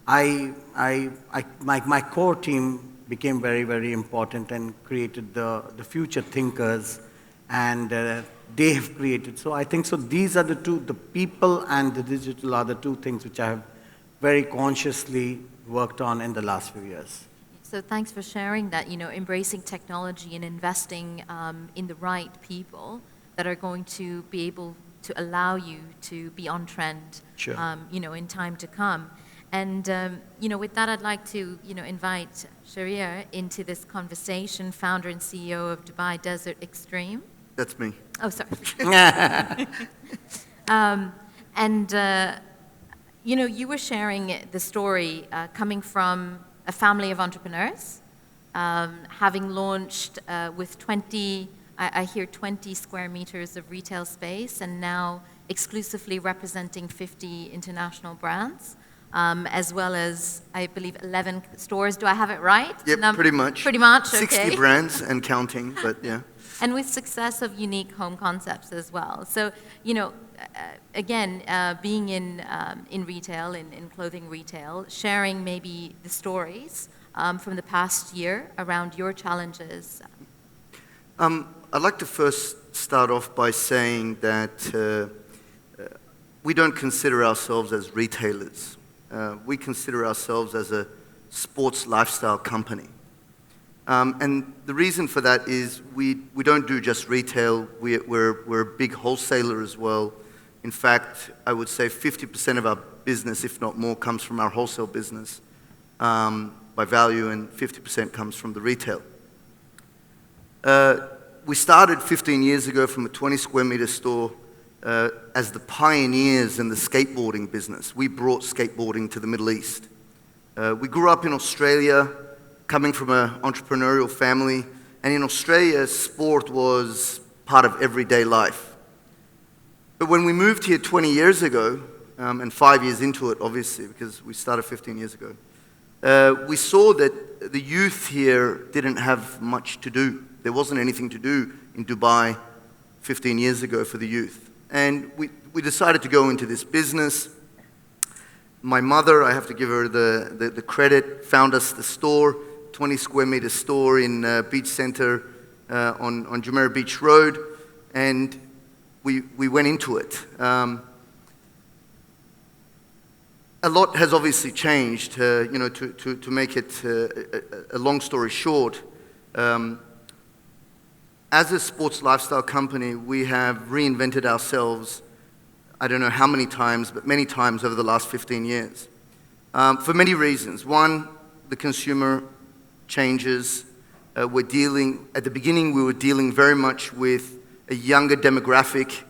my core team became very, very important and created the future thinkers, and they have created. So I think so these are the people and the digital are the 2 things which I have very consciously worked on in the last few years. So thanks for sharing that, embracing technology and investing in the right people that are going to be able to allow you to be on trend, Sure. In time to come. And, with that, I'd like to, invite Shahrir into this conversation, founder and CEO of Dubai Desert Extreme. That's me. Oh, sorry. You were sharing the story coming from a family of entrepreneurs, having launched with 20 square meters of retail space, and now exclusively representing 50 international brands. as well as, I believe, 11 stores. Do I have it right? Yep, pretty much. Pretty much, 60 brands and counting, but yeah. And with success of unique home concepts as well. So, you know, again, being in retail, in clothing retail, sharing maybe the stories from the past year around your challenges. I'd like to first start off by saying that we don't consider ourselves as retailers. We consider ourselves as a sports lifestyle company. And the reason for that is we don't do just retail, we're a big wholesaler as well. In fact, I would say 50% of our business, if not more, comes from our wholesale business by value, and 50% comes from the retail. We started 15 years ago from a 20 square meter store as the pioneers in the skateboarding business. We brought skateboarding to the Middle East. We grew up in Australia, coming from an entrepreneurial family, and in Australia, sport was part of everyday life. But when we moved here 20 years ago, and 5 years into it, obviously, because we started 15 years ago, we saw that the youth here didn't have much to do. There wasn't anything to do in Dubai 15 years ago for the youth. And we decided to go into this business. My mother, I have to give her the credit, found us the store, 20 square meter store in Beach Center on Jumeirah Beach Road, and we went into it. A lot has obviously changed, you know, to make it a long story short. As a sports lifestyle company, we have reinvented ourselves, I don't know how many times, but many times over the last 15 years. For many reasons. One, the consumer changes. At the beginning, we were dealing very much with a younger demographic,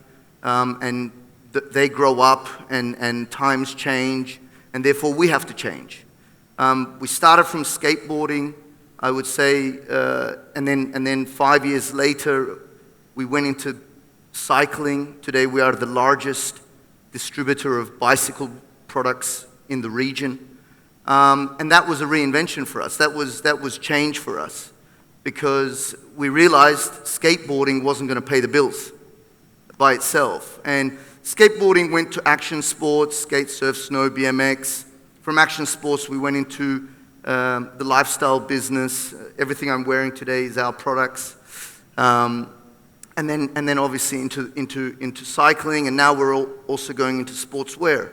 and they grow up and times change, and therefore we have to change. We started from skateboarding, I would say, and then 5 years later, we went into cycling. Today, we are the largest distributor of bicycle products in the region. And that was a reinvention for us. That was change for us, because we realized skateboarding wasn't going to pay the bills by itself. And skateboarding went to action sports, skate, surf, snow, BMX. From action sports, we went into the lifestyle business. Everything I'm wearing today is our products. And then obviously into cycling, and now we're also going into sportswear.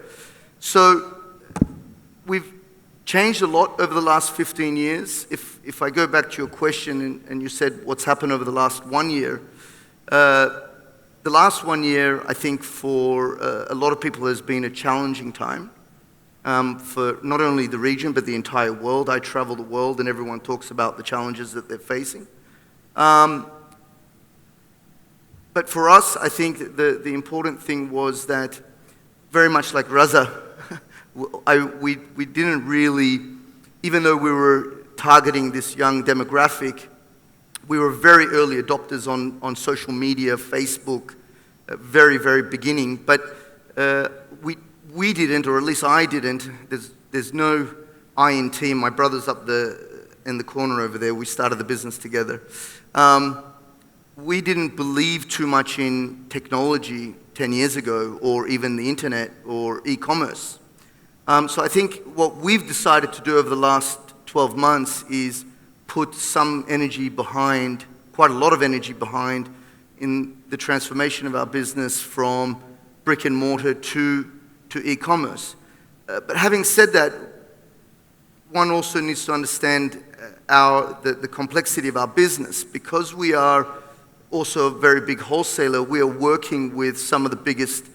So we've changed a lot over the last 15 years. If I go back to your question, and you said what's happened over the last 1 year, the last 1 year, I think for a lot of people has been a challenging time. For not only the region, but the entire world. I travel the world, and everyone talks about the challenges that they're facing. But for us, I think the important thing was that, very much like Raza, we didn't really, even though we were targeting this young demographic, we were very early adopters on social media, Facebook, very, very beginning. But we didn't, or at least I didn't. There's no I in team. My brother's up in the corner over there. We started the business together. We didn't believe too much in technology 10 years ago, or even the internet or e-commerce. So I think what we've decided to do over the last 12 months is put some energy behind, quite a lot of energy behind, in the transformation of our business from brick and mortar to e-commerce. But having said that, one also needs to understand the complexity of our business. Because we are also a very big wholesaler, we are working with some of the biggest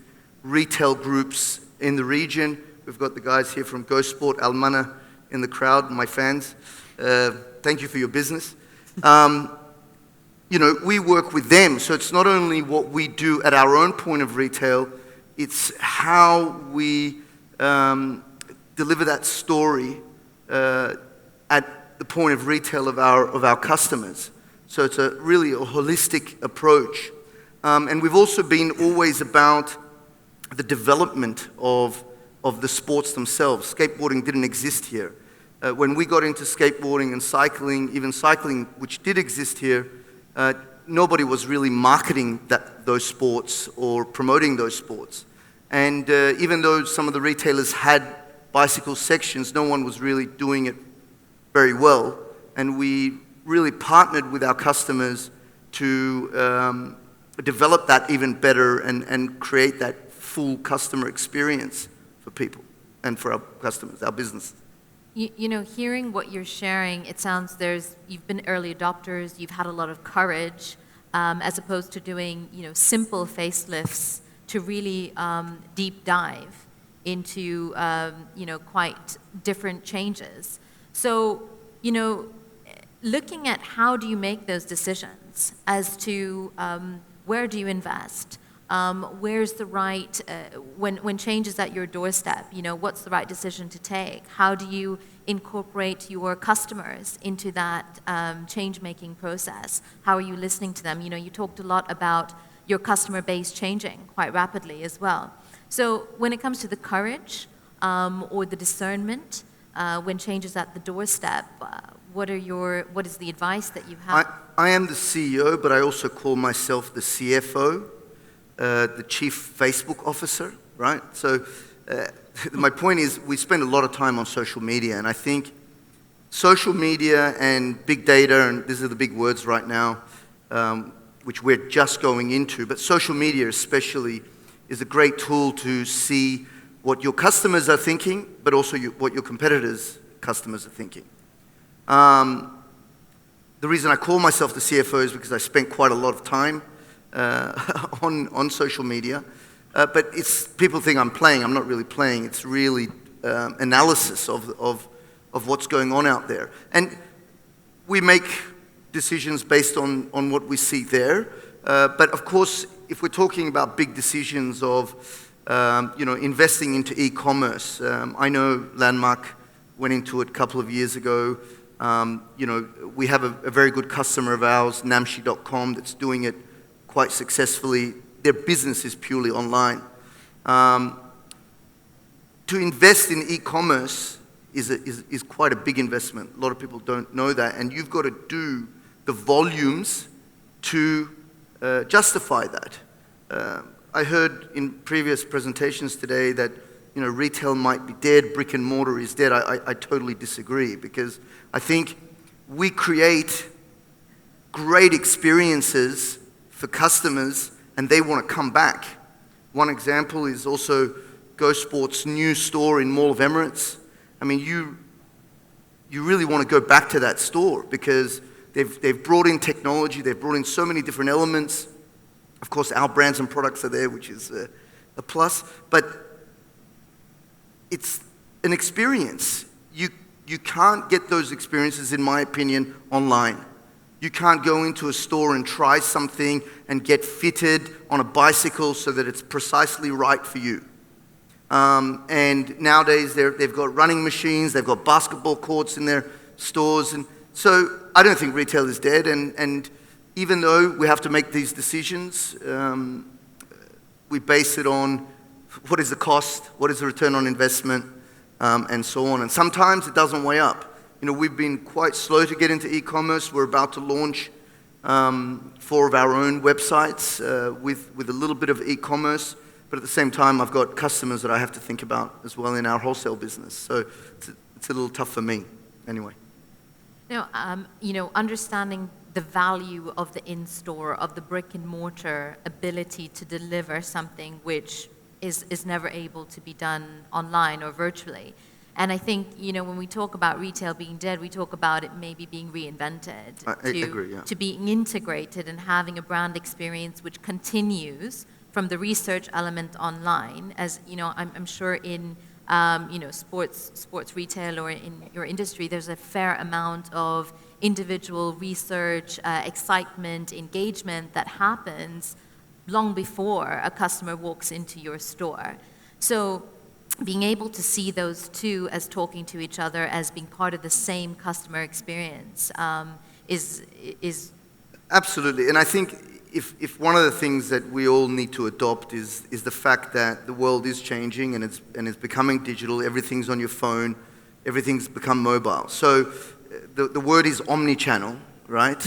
retail groups in the region. We've got the guys here from Go Sport, Almana in the crowd, my fans. Thank you for your business. You know, we work with them, so it's not only what we do at our own point of retail, it's how we deliver that story at the point of retail of our customers. So it's really a holistic approach. And we've also been always about the development of of the sports themselves. Skateboarding didn't exist here. When we got into skateboarding and cycling, even cycling, which did exist here, nobody was really marketing those sports or promoting those sports. And even though some of the retailers had bicycle sections, no one was really doing it very well. And we really partnered with our customers to develop that even better and create that full customer experience for people and for our customers, our businesses. You know, hearing what you're sharing, it sounds you've been early adopters, you've had a lot of courage, as opposed to doing, simple facelifts to really deep dive into, quite different changes. So, looking at how do you make those decisions as to where do you invest? Where's the right, when change is at your doorstep, what's the right decision to take? How do you incorporate your customers into that change-making process? How are you listening to them? You talked a lot about your customer base changing quite rapidly as well. So when it comes to the courage or the discernment, when change is at the doorstep, what is the advice that you have? I am the CEO, but I also call myself the CFO. The Chief Facebook Officer, right? So my point is we spend a lot of time on social media, and I think social media and big data, and these are the big words right now, which we're just going into, but social media especially is a great tool to see what your customers are thinking, but also what your competitors' customers are thinking. The reason I call myself the CFO is because I spent quite a lot of time on social media, but people think I'm playing. I'm not really playing. It's really analysis of what's going on out there, and we make decisions based on what we see there. But of course, if we're talking about big decisions of investing into e-commerce, I know Landmark went into it a couple of years ago. We have a very good customer of ours, Namshi.com, that's doing it quite successfully. Their business is purely online. To invest in e-commerce is quite a big investment. A lot of people don't know that, and you've got to do the volumes to justify that. I heard in previous presentations today that retail might be dead, brick and mortar is dead. I totally disagree, because I think we create great experiences for customers, and they want to come back. One example is also Go Sport's new store in Mall of Emirates. I mean, you really want to go back to that store because they've brought in technology, they've brought in so many different elements. Of course, our brands and products are there, which is a plus, but it's an experience. You can't get those experiences, in my opinion, online. You can't go into a store and try something and get fitted on a bicycle so that it's precisely right for you. And nowadays they've got running machines, they've got basketball courts in their stores. And so I don't think retail is dead. And even though we have to make these decisions, we base it on what is the cost, what is the return on investment, and so on. And sometimes it doesn't weigh up. We've been quite slow to get into e-commerce. We're about to launch 4 of our own websites with a little bit of e-commerce, but at the same time, I've got customers that I have to think about as well in our wholesale business. So it's a little tough for me, anyway. Understanding the value of the in-store, of the brick and mortar ability to deliver something which is never able to be done online or virtually. And I think, when we talk about retail being dead, we talk about it maybe being reinvented. I agree, yeah. To being integrated and having a brand experience which continues from the research element online. As, I'm sure in, sports retail or in your industry, there's a fair amount of individual research, excitement, engagement that happens long before a customer walks into your store. So being able to see those two as talking to each other, as being part of the same customer experience is absolutely. And I think if one of the things that we all need to adopt is the fact that the world is changing and it's becoming digital, everything's on your phone, everything's become mobile. So the word is omni-channel, right?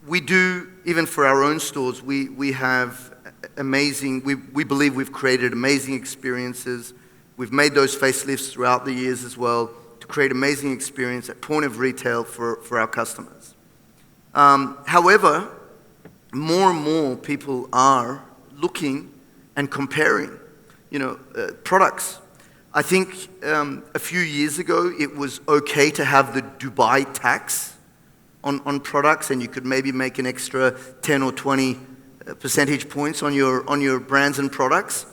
We do, even for our own stores, we have amazing, we believe we've created amazing experiences. We've made those facelifts throughout the years as well to create amazing experience at point of retail for our customers. However, more and more people are looking and comparing, products. I think a few years ago it was okay to have the Dubai tax on products, and you could maybe make an extra 10 or 20 percentage points on your brands and products.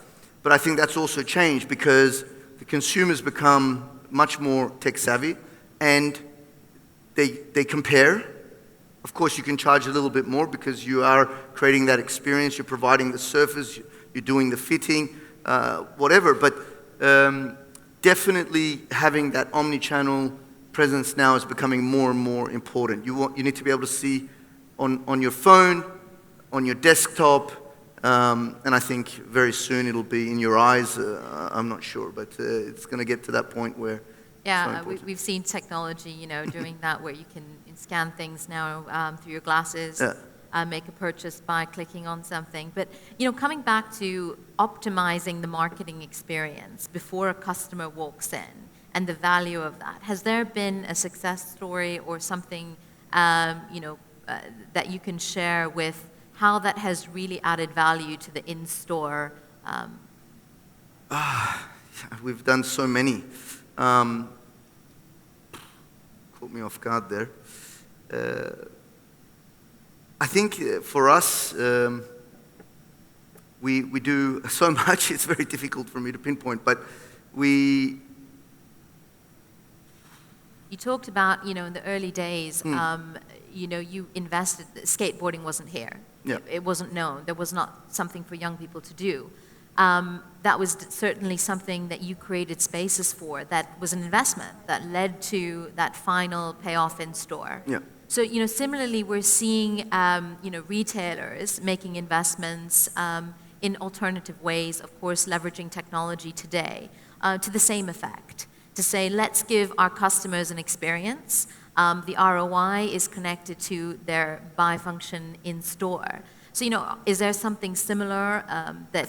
But I think that's also changed because the consumers become much more tech savvy and they compare. Of course, you can charge a little bit more because you are creating that experience, you're providing the surface, you're doing the fitting, whatever. But definitely having that omni-channel presence now is becoming more and more important. You need to be able to see on your phone, on your desktop, and I think very soon it'll be in your eyes. I'm not sure, but it's going to get to that point where. Yeah, we've seen technology, doing that where you can scan things now through your glasses, make a purchase by clicking on something. But, coming back to optimizing the marketing experience before a customer walks in and the value of that, has there been a success story or something, that you can share with how that has really added value to the in-store? We've done so many. Caught me off guard there. I think for us, we do so much, it's very difficult for me to pinpoint, but You talked about, in the early days, you invested, skateboarding wasn't here. Yeah. It wasn't known. There was not something for young people to do. That was certainly something that you created spaces for. That was an investment that led to that final payoff in store. Yeah. So, similarly, we're seeing, retailers making investments in alternative ways, of course, leveraging technology today to the same effect. To say, let's give our customers an experience. The ROI is connected to their buy function in store. So, is there something similar that...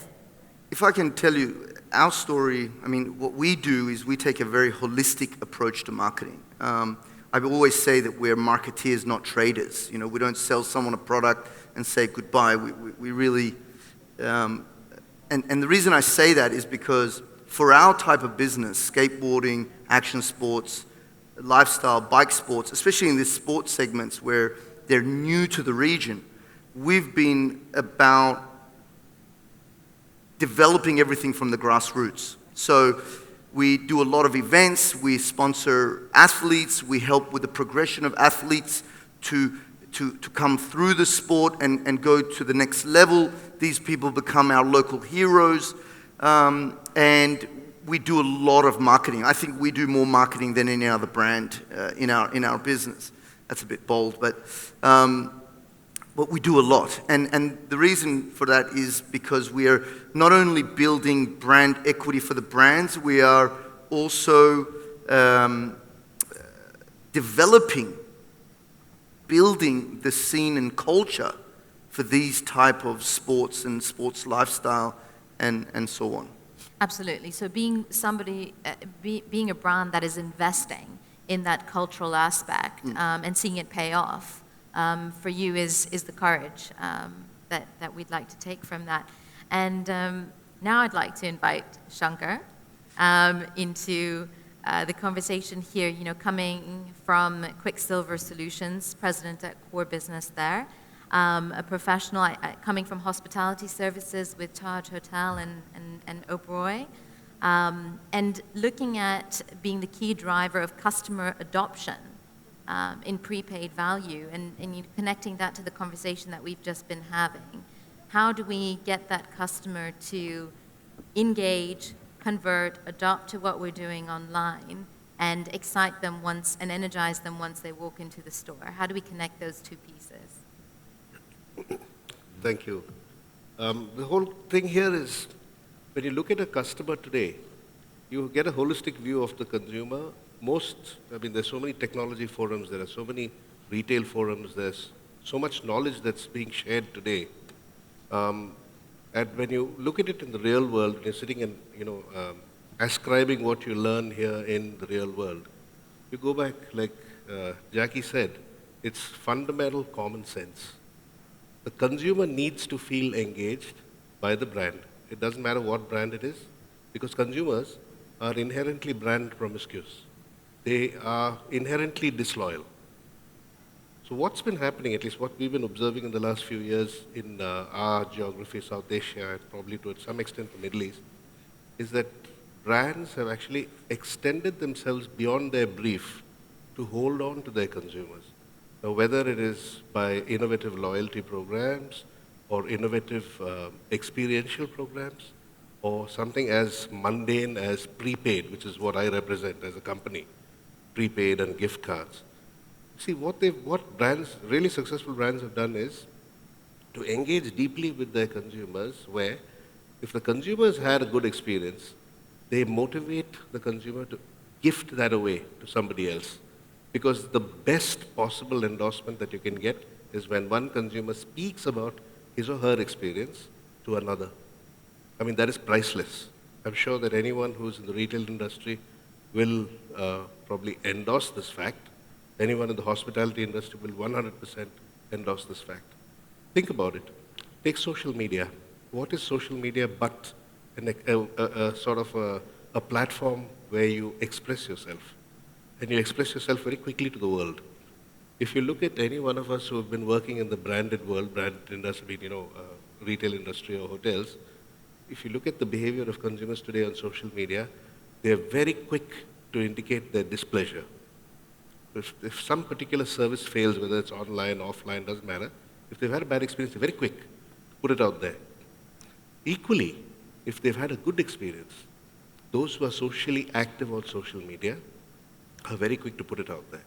If I can tell you, our story, what we do is we take a very holistic approach to marketing. I always say that we're marketeers, not traders. We don't sell someone a product and say goodbye. We really... and the reason I say that is because for our type of business, skateboarding, action sports, lifestyle, bike sports, especially in these sports segments where they're new to the region, we've been about developing everything from the grassroots. So we do a lot of events, we sponsor athletes, we help with the progression of athletes to come through the sport and go to the next level. These people become our local heroes. And we do a lot of marketing. I think we do more marketing than any other brand in our business. That's a bit bold, but we do a lot. And the reason for that is because we are not only building brand equity for the brands, we are also building the scene and culture for these type of sports and sports lifestyle and so on. Absolutely. So being somebody, being a brand that is investing in that cultural aspect and seeing it pay off for you is the courage that we'd like to take from that. And now I'd like to invite Shankar into the conversation here, coming from Quicksilver Solutions, president at Core Business there. A professional coming from hospitality services with Taj Hotel and Oberoi, and looking at being the key driver of customer adoption in prepaid value, and connecting that to the conversation that we've just been having. How do we get that customer to engage, convert, adopt to what we're doing online, and excite them once and energize them once they walk into the store? How do we connect those two pieces? Thank you. The whole thing here is, when you look at a customer today, you get a holistic view of the consumer. There's so many technology forums, there are so many retail forums, there's so much knowledge that's being shared today. And when you look at it in the real world, you're sitting and, ascribing what you learn here in the real world, you go back, like Jackie said, it's fundamental common sense. The consumer needs to feel engaged by the brand. It doesn't matter what brand it is, because consumers are inherently brand promiscuous. They are inherently disloyal. So what's been happening, at least what we've been observing in the last few years in our geography, South Asia, and probably to some extent the Middle East, is that brands have actually extended themselves beyond their brief to hold on to their consumers. Now, whether it is by innovative loyalty programs or innovative experiential programs or something as mundane as prepaid, which is what I represent as a company, prepaid and gift cards. See, what brands, really successful brands have done is to engage deeply with their consumers, where if the consumers had a good experience, they motivate the consumer to gift that away to somebody else. Because the best possible endorsement that you can get is when one consumer speaks about his or her experience to another. That is priceless. I'm sure that anyone who's in the retail industry will probably endorse this fact. Anyone in the hospitality industry will 100% endorse this fact. Think about it. Take social media. What is social media but a platform where you express yourself? And you express yourself very quickly to the world. If you look at any one of us who have been working in the branded world, branded industry, retail industry or hotels, if you look at the behavior of consumers today on social media, they're very quick to indicate their displeasure. If some particular service fails, whether it's online, offline, doesn't matter, if they've had a bad experience, they're very quick to put it out there. Equally, if they've had a good experience, those who are socially active on social media are very quick to put it out there.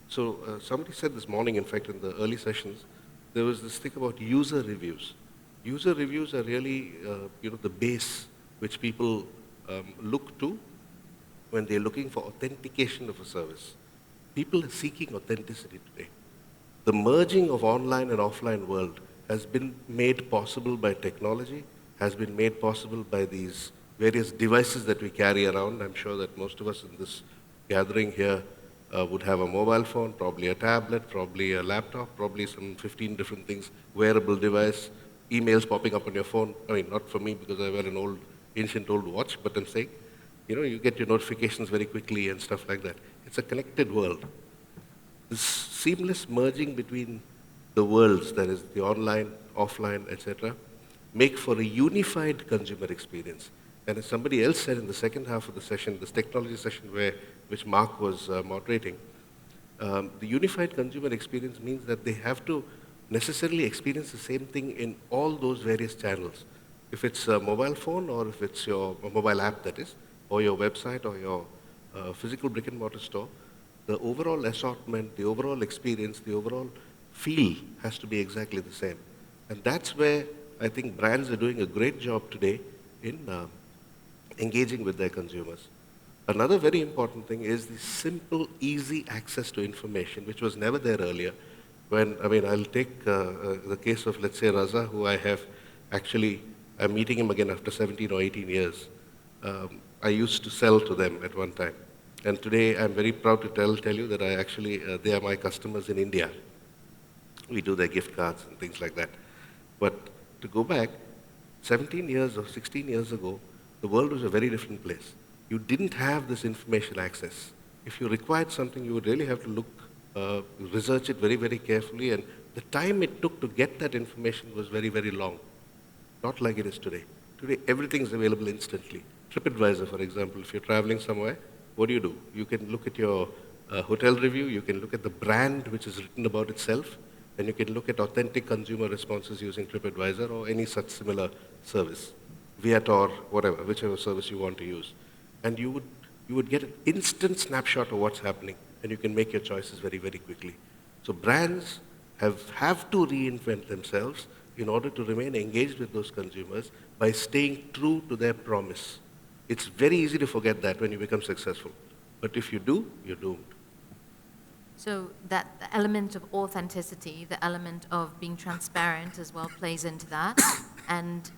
So somebody said this morning, in fact, in the early sessions, there was this thing about user reviews. User reviews are really, the base which people look to when they're looking for authentication of a service. People are seeking authenticity today. The merging of online and offline world has been made possible by technology, has been made possible by these various devices that we carry around. I'm sure that most of us in this gathering here would have a mobile phone, probably a tablet, probably a laptop, probably some 15 different things, wearable device, emails popping up on your phone. Not for me because I wear an ancient old watch, but I'm saying, you get your notifications very quickly and stuff like that. It's a connected world. This seamless merging between the worlds, that is the online, offline, etc., make for a unified consumer experience. And as somebody else said in the second half of the session, this technology session which Mark was moderating, the unified consumer experience means that they have to necessarily experience the same thing in all those various channels. If it's a mobile phone or if it's your mobile app, that is, or your website or your physical brick and mortar store, the overall assortment, the overall experience, the overall feel has to be exactly the same. And that's where I think brands are doing a great job today in engaging with their consumers. Another very important thing is the simple, easy access to information, which was never there earlier. I'll take the case of, let's say, Raza, who I'm meeting him again after 17 or 18 years. I used to sell to them at one time. And today, I'm very proud to tell you that they are my customers in India. We do their gift cards and things like that. But to go back, 17 years or 16 years ago, the world was a very different place. You didn't have this information access. If you required something, you would really have to look, research it very, very carefully, and the time it took to get that information was very, very long. Not like it is today. Today, everything is available instantly. TripAdvisor, for example, if you're traveling somewhere, what do? You can look at your hotel review, you can look at the brand which is written about itself, and you can look at authentic consumer responses using TripAdvisor or any such similar service, Viator, whatever, whichever service you want to use. And you would get an instant snapshot of what's happening, and you can make your choices very, very quickly. So brands have to reinvent themselves in order to remain engaged with those consumers by staying true to their promise. It's very easy to forget that when you become successful. But if you do, you're doomed. So that the element of authenticity, the element of being transparent as well plays into that. And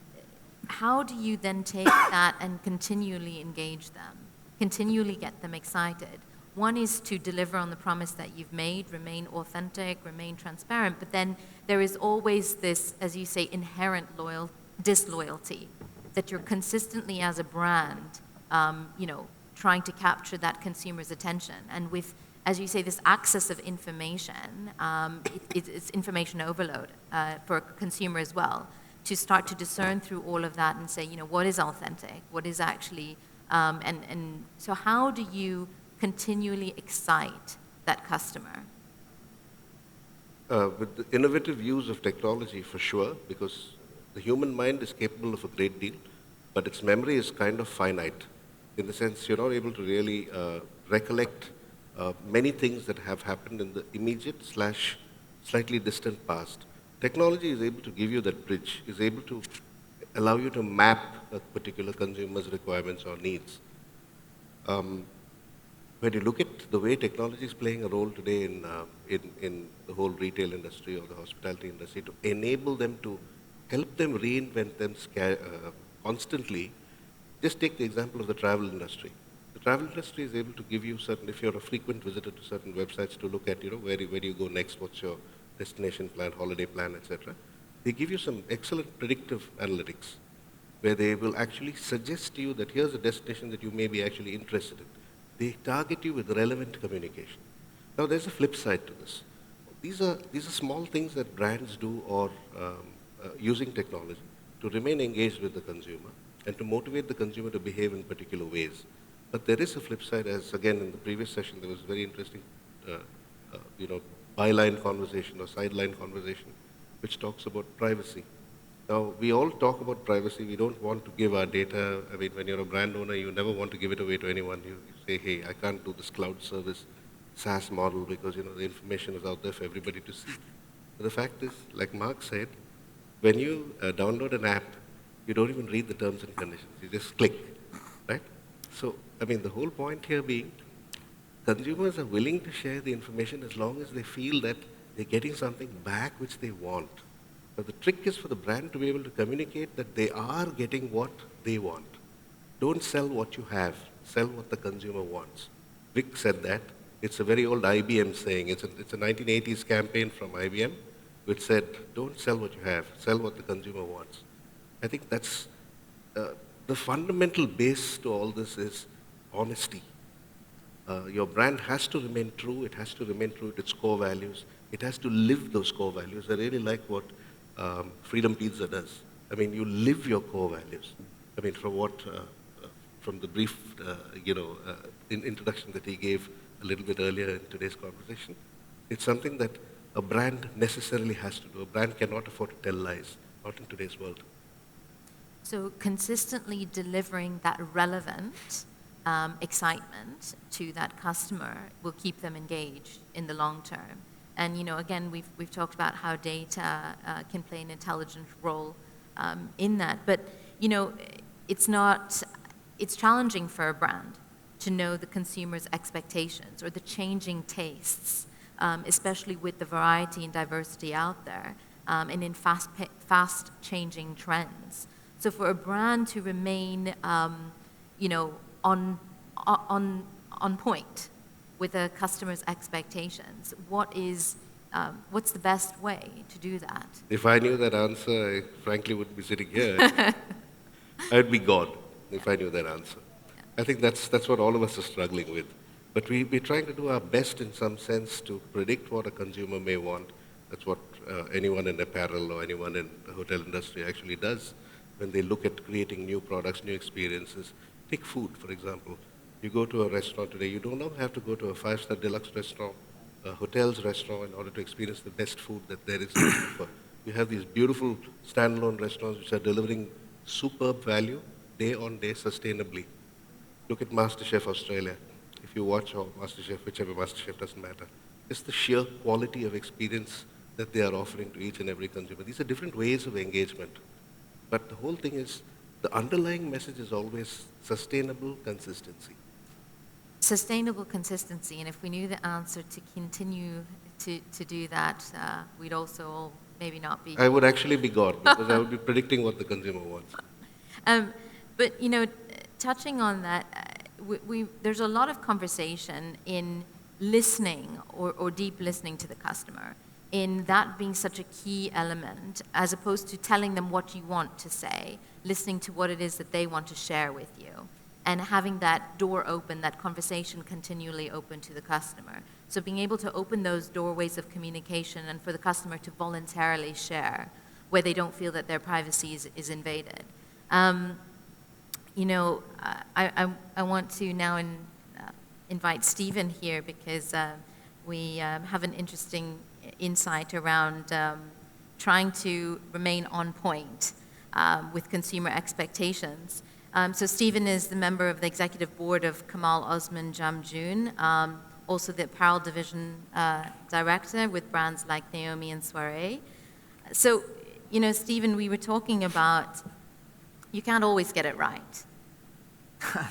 how do you then take that and continually engage them, continually get them excited? One is to deliver on the promise that you've made, remain authentic, remain transparent, but then there is always this, as you say, inherent disloyalty, that you're consistently as a brand, trying to capture that consumer's attention. And with, as you say, this access of information, it's information overload for a consumer as well, to start to discern through all of that and say, what is authentic, what is actually, and so how do you continually excite that customer? With the innovative use of technology, for sure, because the human mind is capable of a great deal, but its memory is kind of finite, in the sense you're not able to really recollect many things that have happened in the immediate / slightly distant past. Technology is able to give you that bridge, is able to allow you to map a particular consumer's requirements or needs. When you look at the way technology is playing a role today in the whole retail industry or the hospitality industry, to enable them to help them reinvent them constantly, just take the example of the travel industry. The travel industry is able to give you certain, if you're a frequent visitor to certain websites to look at, where do you go next, what's your destination plan, holiday plan, etc. They give you some excellent predictive analytics where they will actually suggest to you that here's a destination that you may be actually interested in. They target you with relevant communication. Now, there's a flip side to this. These are small things that brands do or using technology to remain engaged with the consumer and to motivate the consumer to behave in particular ways. But there is a flip side, as again in the previous session there was a very interesting byline conversation or sideline conversation which talks about privacy. Now, we all talk about privacy. We don't want to give our data. I mean, when you're a brand owner, you never want to give it away to anyone. You say, hey, I can't do this cloud service SaaS model because, the information is out there for everybody to see. But the fact is, like Mark said, when you download an app, you don't even read the terms and conditions. You just click, right? So, I mean, the whole point here being, consumers are willing to share the information as long as they feel that they're getting something back which they want. But the trick is for the brand to be able to communicate that they are getting what they want. Don't sell what you have, sell what the consumer wants. Vic said that. It's a very old IBM saying. It's a 1980s campaign from IBM which said, don't sell what you have, sell what the consumer wants. I think that's the fundamental base to all this is honesty. Your brand has to remain true. It has to remain true to its core values. It has to live those core values. I really like what Freedom Pizza does. I mean, you live your core values. I mean, from the brief, introduction that he gave a little bit earlier in today's conversation, it's something that a brand necessarily has to do. A brand cannot afford to tell lies, not in today's world. So consistently delivering that relevant excitement to that customer will keep them engaged in the long term. And again, we've talked about how data can play an intelligent role in that. But it's challenging for a brand to know the consumer's expectations or the changing tastes, especially with the variety and diversity out there, and in fast changing trends. So for a brand to remain, on point with a customer's expectations, what's the best way to do that? If I knew that answer, I frankly wouldn't be sitting here. I'd be God if I knew that answer. Yeah. I think that's what all of us are struggling with. But we're trying to do our best in some sense to predict what a consumer may want. That's what anyone in apparel or anyone in the hotel industry actually does when they look at creating new products, new experiences. Take food, for example. You go to a restaurant today, you don't have to go to a 5-star deluxe restaurant, a hotel's restaurant in order to experience the best food that there is to offer. You have these beautiful standalone restaurants which are delivering superb value day on day sustainably. Look at MasterChef Australia. If you watch MasterChef, whichever MasterChef, doesn't matter. It's the sheer quality of experience that they are offering to each and every consumer. These are different ways of engagement. But the whole thing is, the underlying message is always sustainable consistency. Sustainable consistency, and if we knew the answer to continue to do that, we'd also all maybe not be. I would actually be God, because I would be predicting what the consumer wants. But, you know, touching on that, there's a lot of conversation in listening or deep listening to the customer, in that being such a key element, as opposed to telling them what you want to say, listening to what it is that they want to share with you, and having that door open, that conversation continually open to the customer. So being able to open those doorways of communication and for the customer to voluntarily share where they don't feel that their privacy is invaded. You know, I want to now invite Stephen here, because we have an interesting insight around trying to remain on point with consumer expectations. So Stephen is the member of the executive board of Kamal Osman Jamjoon, also the apparel division director with brands like Naomi and Soiree. So, you know, Stephen, we were talking about you can't always get it right. No,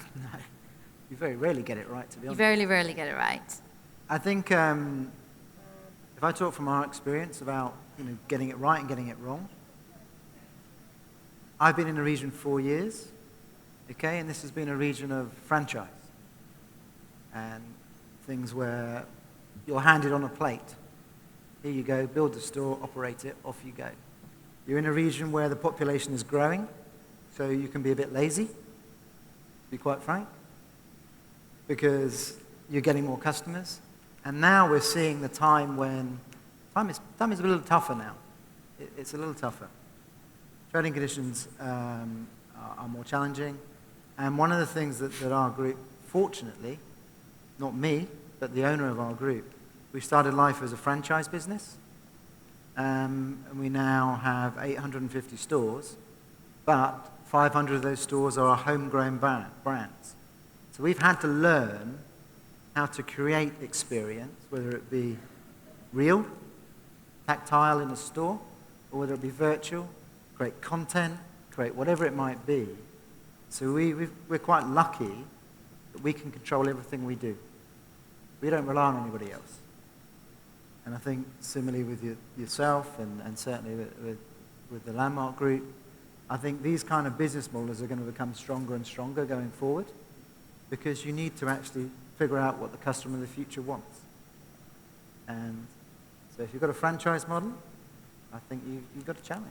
you very rarely get it right, to be honest. You very rarely get it right. I think if I talk from our experience about getting it right and getting it wrong, I've been in the region 4 years, okay, and this has been a region of franchise and things where you're handed on a plate. Here you go, build the store, operate it, off you go. You're in a region where the population is growing, so you can be a bit lazy, to be quite frank, because you're getting more customers. And now we're seeing the time when time is a little tougher now. It's a little tougher. Trading conditions are more challenging. And one of the things that our group, fortunately, not me, but the owner of our group, we started life as a franchise business. And we now have 850 stores, but 500 of those stores are our homegrown brands. So we've had to learn how to create experience, whether it be real, tactile in a store, or whether it be virtual, create content, create whatever it might be. So we're quite lucky that we can control everything we do. We don't rely on anybody else. And I think similarly with yourself and certainly with the Landmark Group, I think these kind of business models are going to become stronger and stronger going forward, because you need to actually figure out what the customer of the future wants. And so if you've got a franchise model, I think you've got a challenge.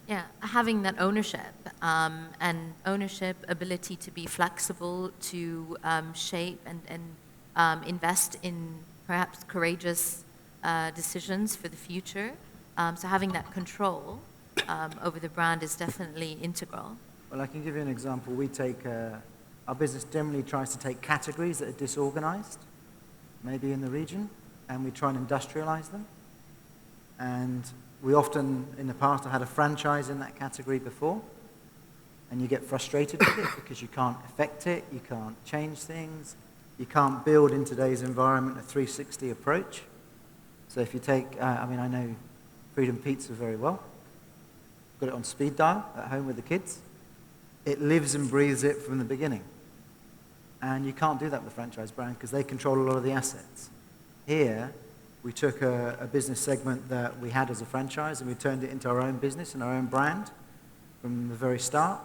Yeah, having that ownership and ownership, ability to be flexible, to shape and invest in perhaps courageous decisions for the future. So having that control over the brand is definitely integral. Well, I can give you an example. We take, our business generally tries to take categories that are disorganized, maybe in the region, and we try and industrialize them. And we often, in the past, have had a franchise in that category before, and you get frustrated with it because you can't affect it, you can't change things, you can't build in today's environment a 360 approach. So if you take, I know Freedom Pizza very well. Got it on speed dial at home with the kids. It lives and breathes it from the beginning. And you can't do that with a franchise brand because they control a lot of the assets. Here, we took a business segment that we had as a franchise and we turned it into our own business and our own brand from the very start.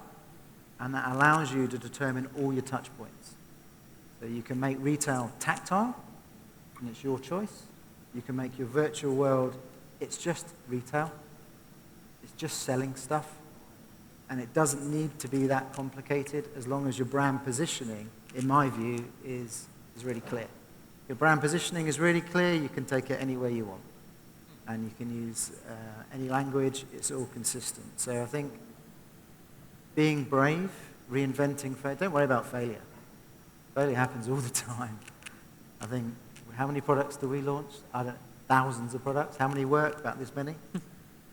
And that allows you to determine all your touch points. So you can make retail tactile, and it's your choice. You can make your virtual world, it's just retail. It's just selling stuff. And it doesn't need to be that complicated as long as your brand positioning, in my view, is really clear. Your brand positioning is really clear, you can take it anywhere you want. And you can use any language, it's all consistent. So I think being brave, reinventing failure, don't worry about failure. Failure happens all the time. I think, how many products do we launch? Thousands of products. How many work? About this many.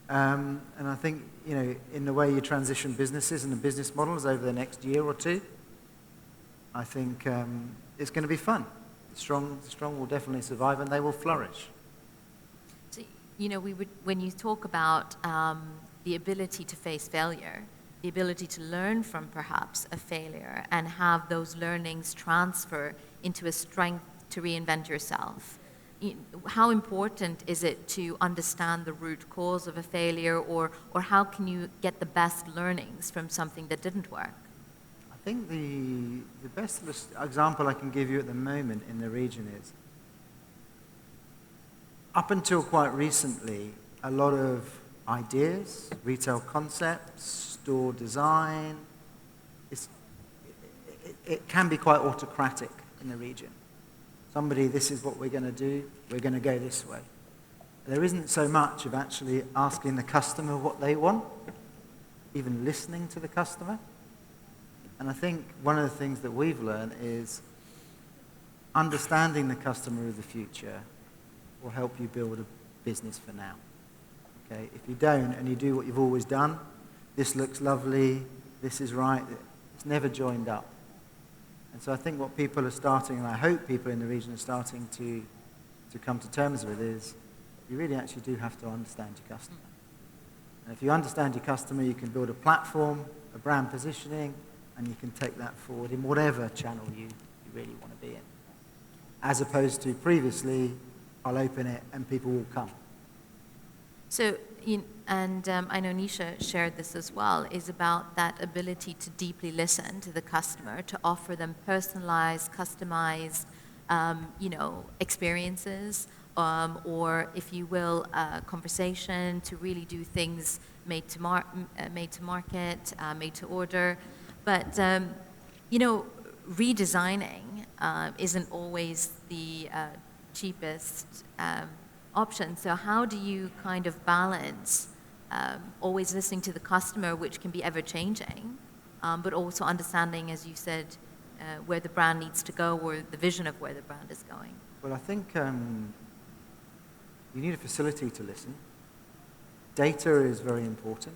And I think, in the way you transition businesses and the business models over the next year or two, I think it's going to be fun. The strong will definitely survive and they will flourish. So when you talk about the ability to face failure, the ability to learn from perhaps a failure and have those learnings transfer into a strength to reinvent yourself, how important is it to understand the root cause of a failure, or how can you get the best learnings from something that didn't work? I think the best example I can give you at the moment in the region is, up until quite recently, a lot of ideas, retail concepts, store design, it can be quite autocratic in the region. Somebody, this is what we're going to do, we're going to go this way. There isn't so much of actually asking the customer what they want, even listening to the customer. And I think one of the things that we've learned is understanding the customer of the future will help you build a business for now. Okay? If you don't and you do what you've always done, this looks lovely, this is right, it's never joined up. And so I think what people are starting, and I hope people in the region are starting to come to terms with, is you really actually do have to understand your customer. And if you understand your customer, you can build a platform, a brand positioning, and you can take that forward in whatever channel you really want to be in. As opposed to previously, I'll open it and people will come. So, I know Nisha shared this as well, is about that ability to deeply listen to the customer, to offer them personalized, customized, experiences, or, if you will, conversation, to really do things made to market, made to order. But, redesigning isn't always the cheapest option. So how do you kind of balance always listening to the customer, which can be ever-changing, but also understanding, as you said, where the brand needs to go, or the vision of where the brand is going? Well, I think you need a facility to listen. Data is very important.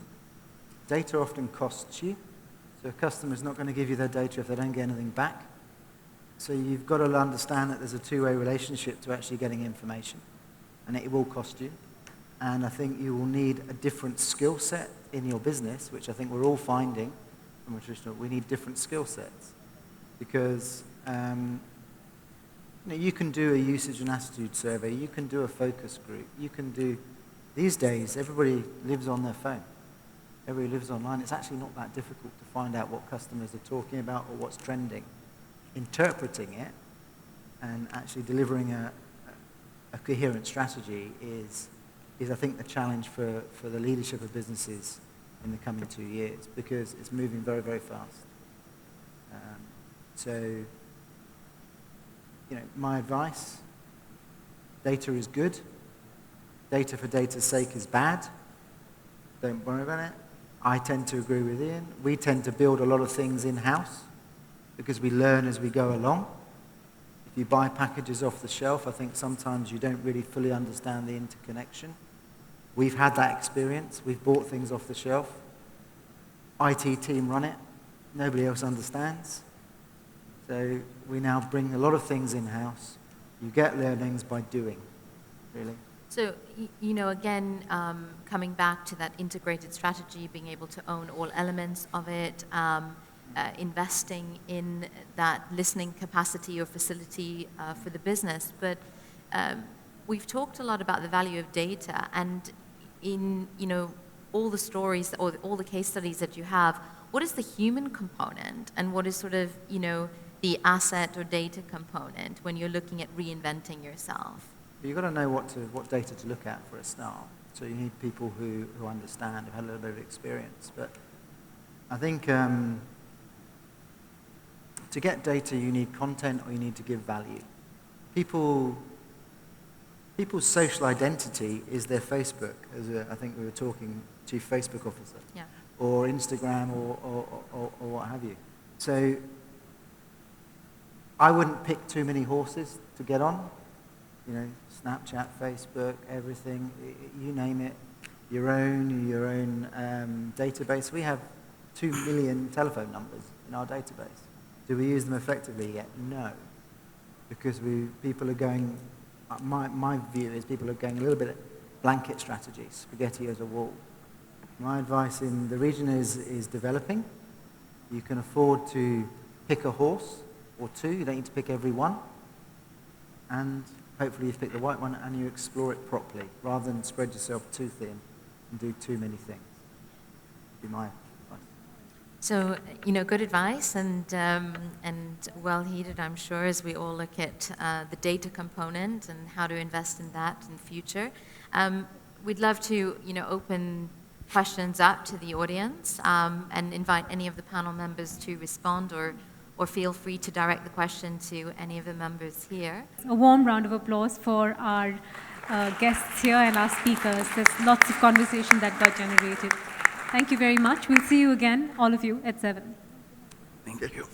Data often costs you. So a customer's not going to give you their data if they don't get anything back. So you've got to understand that there's a two-way relationship to actually getting information, and it will cost you. And I think you will need a different skill set in your business, which I think we're all finding from a traditional. We need different skill sets because you can do a usage and attitude survey, you can do a focus group, you can do. These days, everybody lives on their phone. Everybody lives online. It's actually not that difficult to find out what customers are talking about or what's trending. Interpreting it and actually delivering a coherent strategy is I think the challenge for the leadership of businesses in the coming 2 years, because it's moving very, very fast. So, my advice, data is good. Data for data's sake is bad. Don't worry about it. I tend to agree with Ian. We tend to build a lot of things in-house because we learn as we go along. If you buy packages off the shelf, I think sometimes you don't really fully understand the interconnection. We've had that experience. We've bought things off the shelf. IT team run it. Nobody else understands. So we now bring a lot of things in-house. You get learnings by doing, really. So, again, coming back to that integrated strategy, being able to own all elements of it, investing in that listening capacity or facility for the business. But we've talked a lot about the value of data, and in all the stories or all the case studies that you have, what is the human component and what is sort of the asset or data component when you're looking at reinventing yourself? You've got to know what data to look at for a start. So you need people who understand, who've had a little bit of experience. But I think to get data, you need content or you need to give value. People's social identity is their Facebook, as I think we were talking, Chief Facebook Officer, yeah, or Instagram or what have you. So I wouldn't pick too many horses to get on. Snapchat, Facebook, everything, you name it, your own database. We have 2 million telephone numbers in our database. Do we use them effectively yet? No, because people are going. My view is people are going a little bit blanket strategy, spaghetti as a wall. My advice in the region is developing. You can afford to pick a horse or two. You don't need to pick every one. And hopefully you've picked the right one and you explore it properly rather than spread yourself too thin and do too many things. Be my advice. So, you know, good advice and well heeded, I'm sure, as we all look at the data component and how to invest in that in the future. We'd love to, you know, open questions up to the audience and invite any of the panel members to respond or feel free to direct the question to any of the members here. A warm round of applause for our guests here and our speakers. There's lots of conversation that got generated. Thank you very much. We'll see you again, all of you, at 7. Thank you.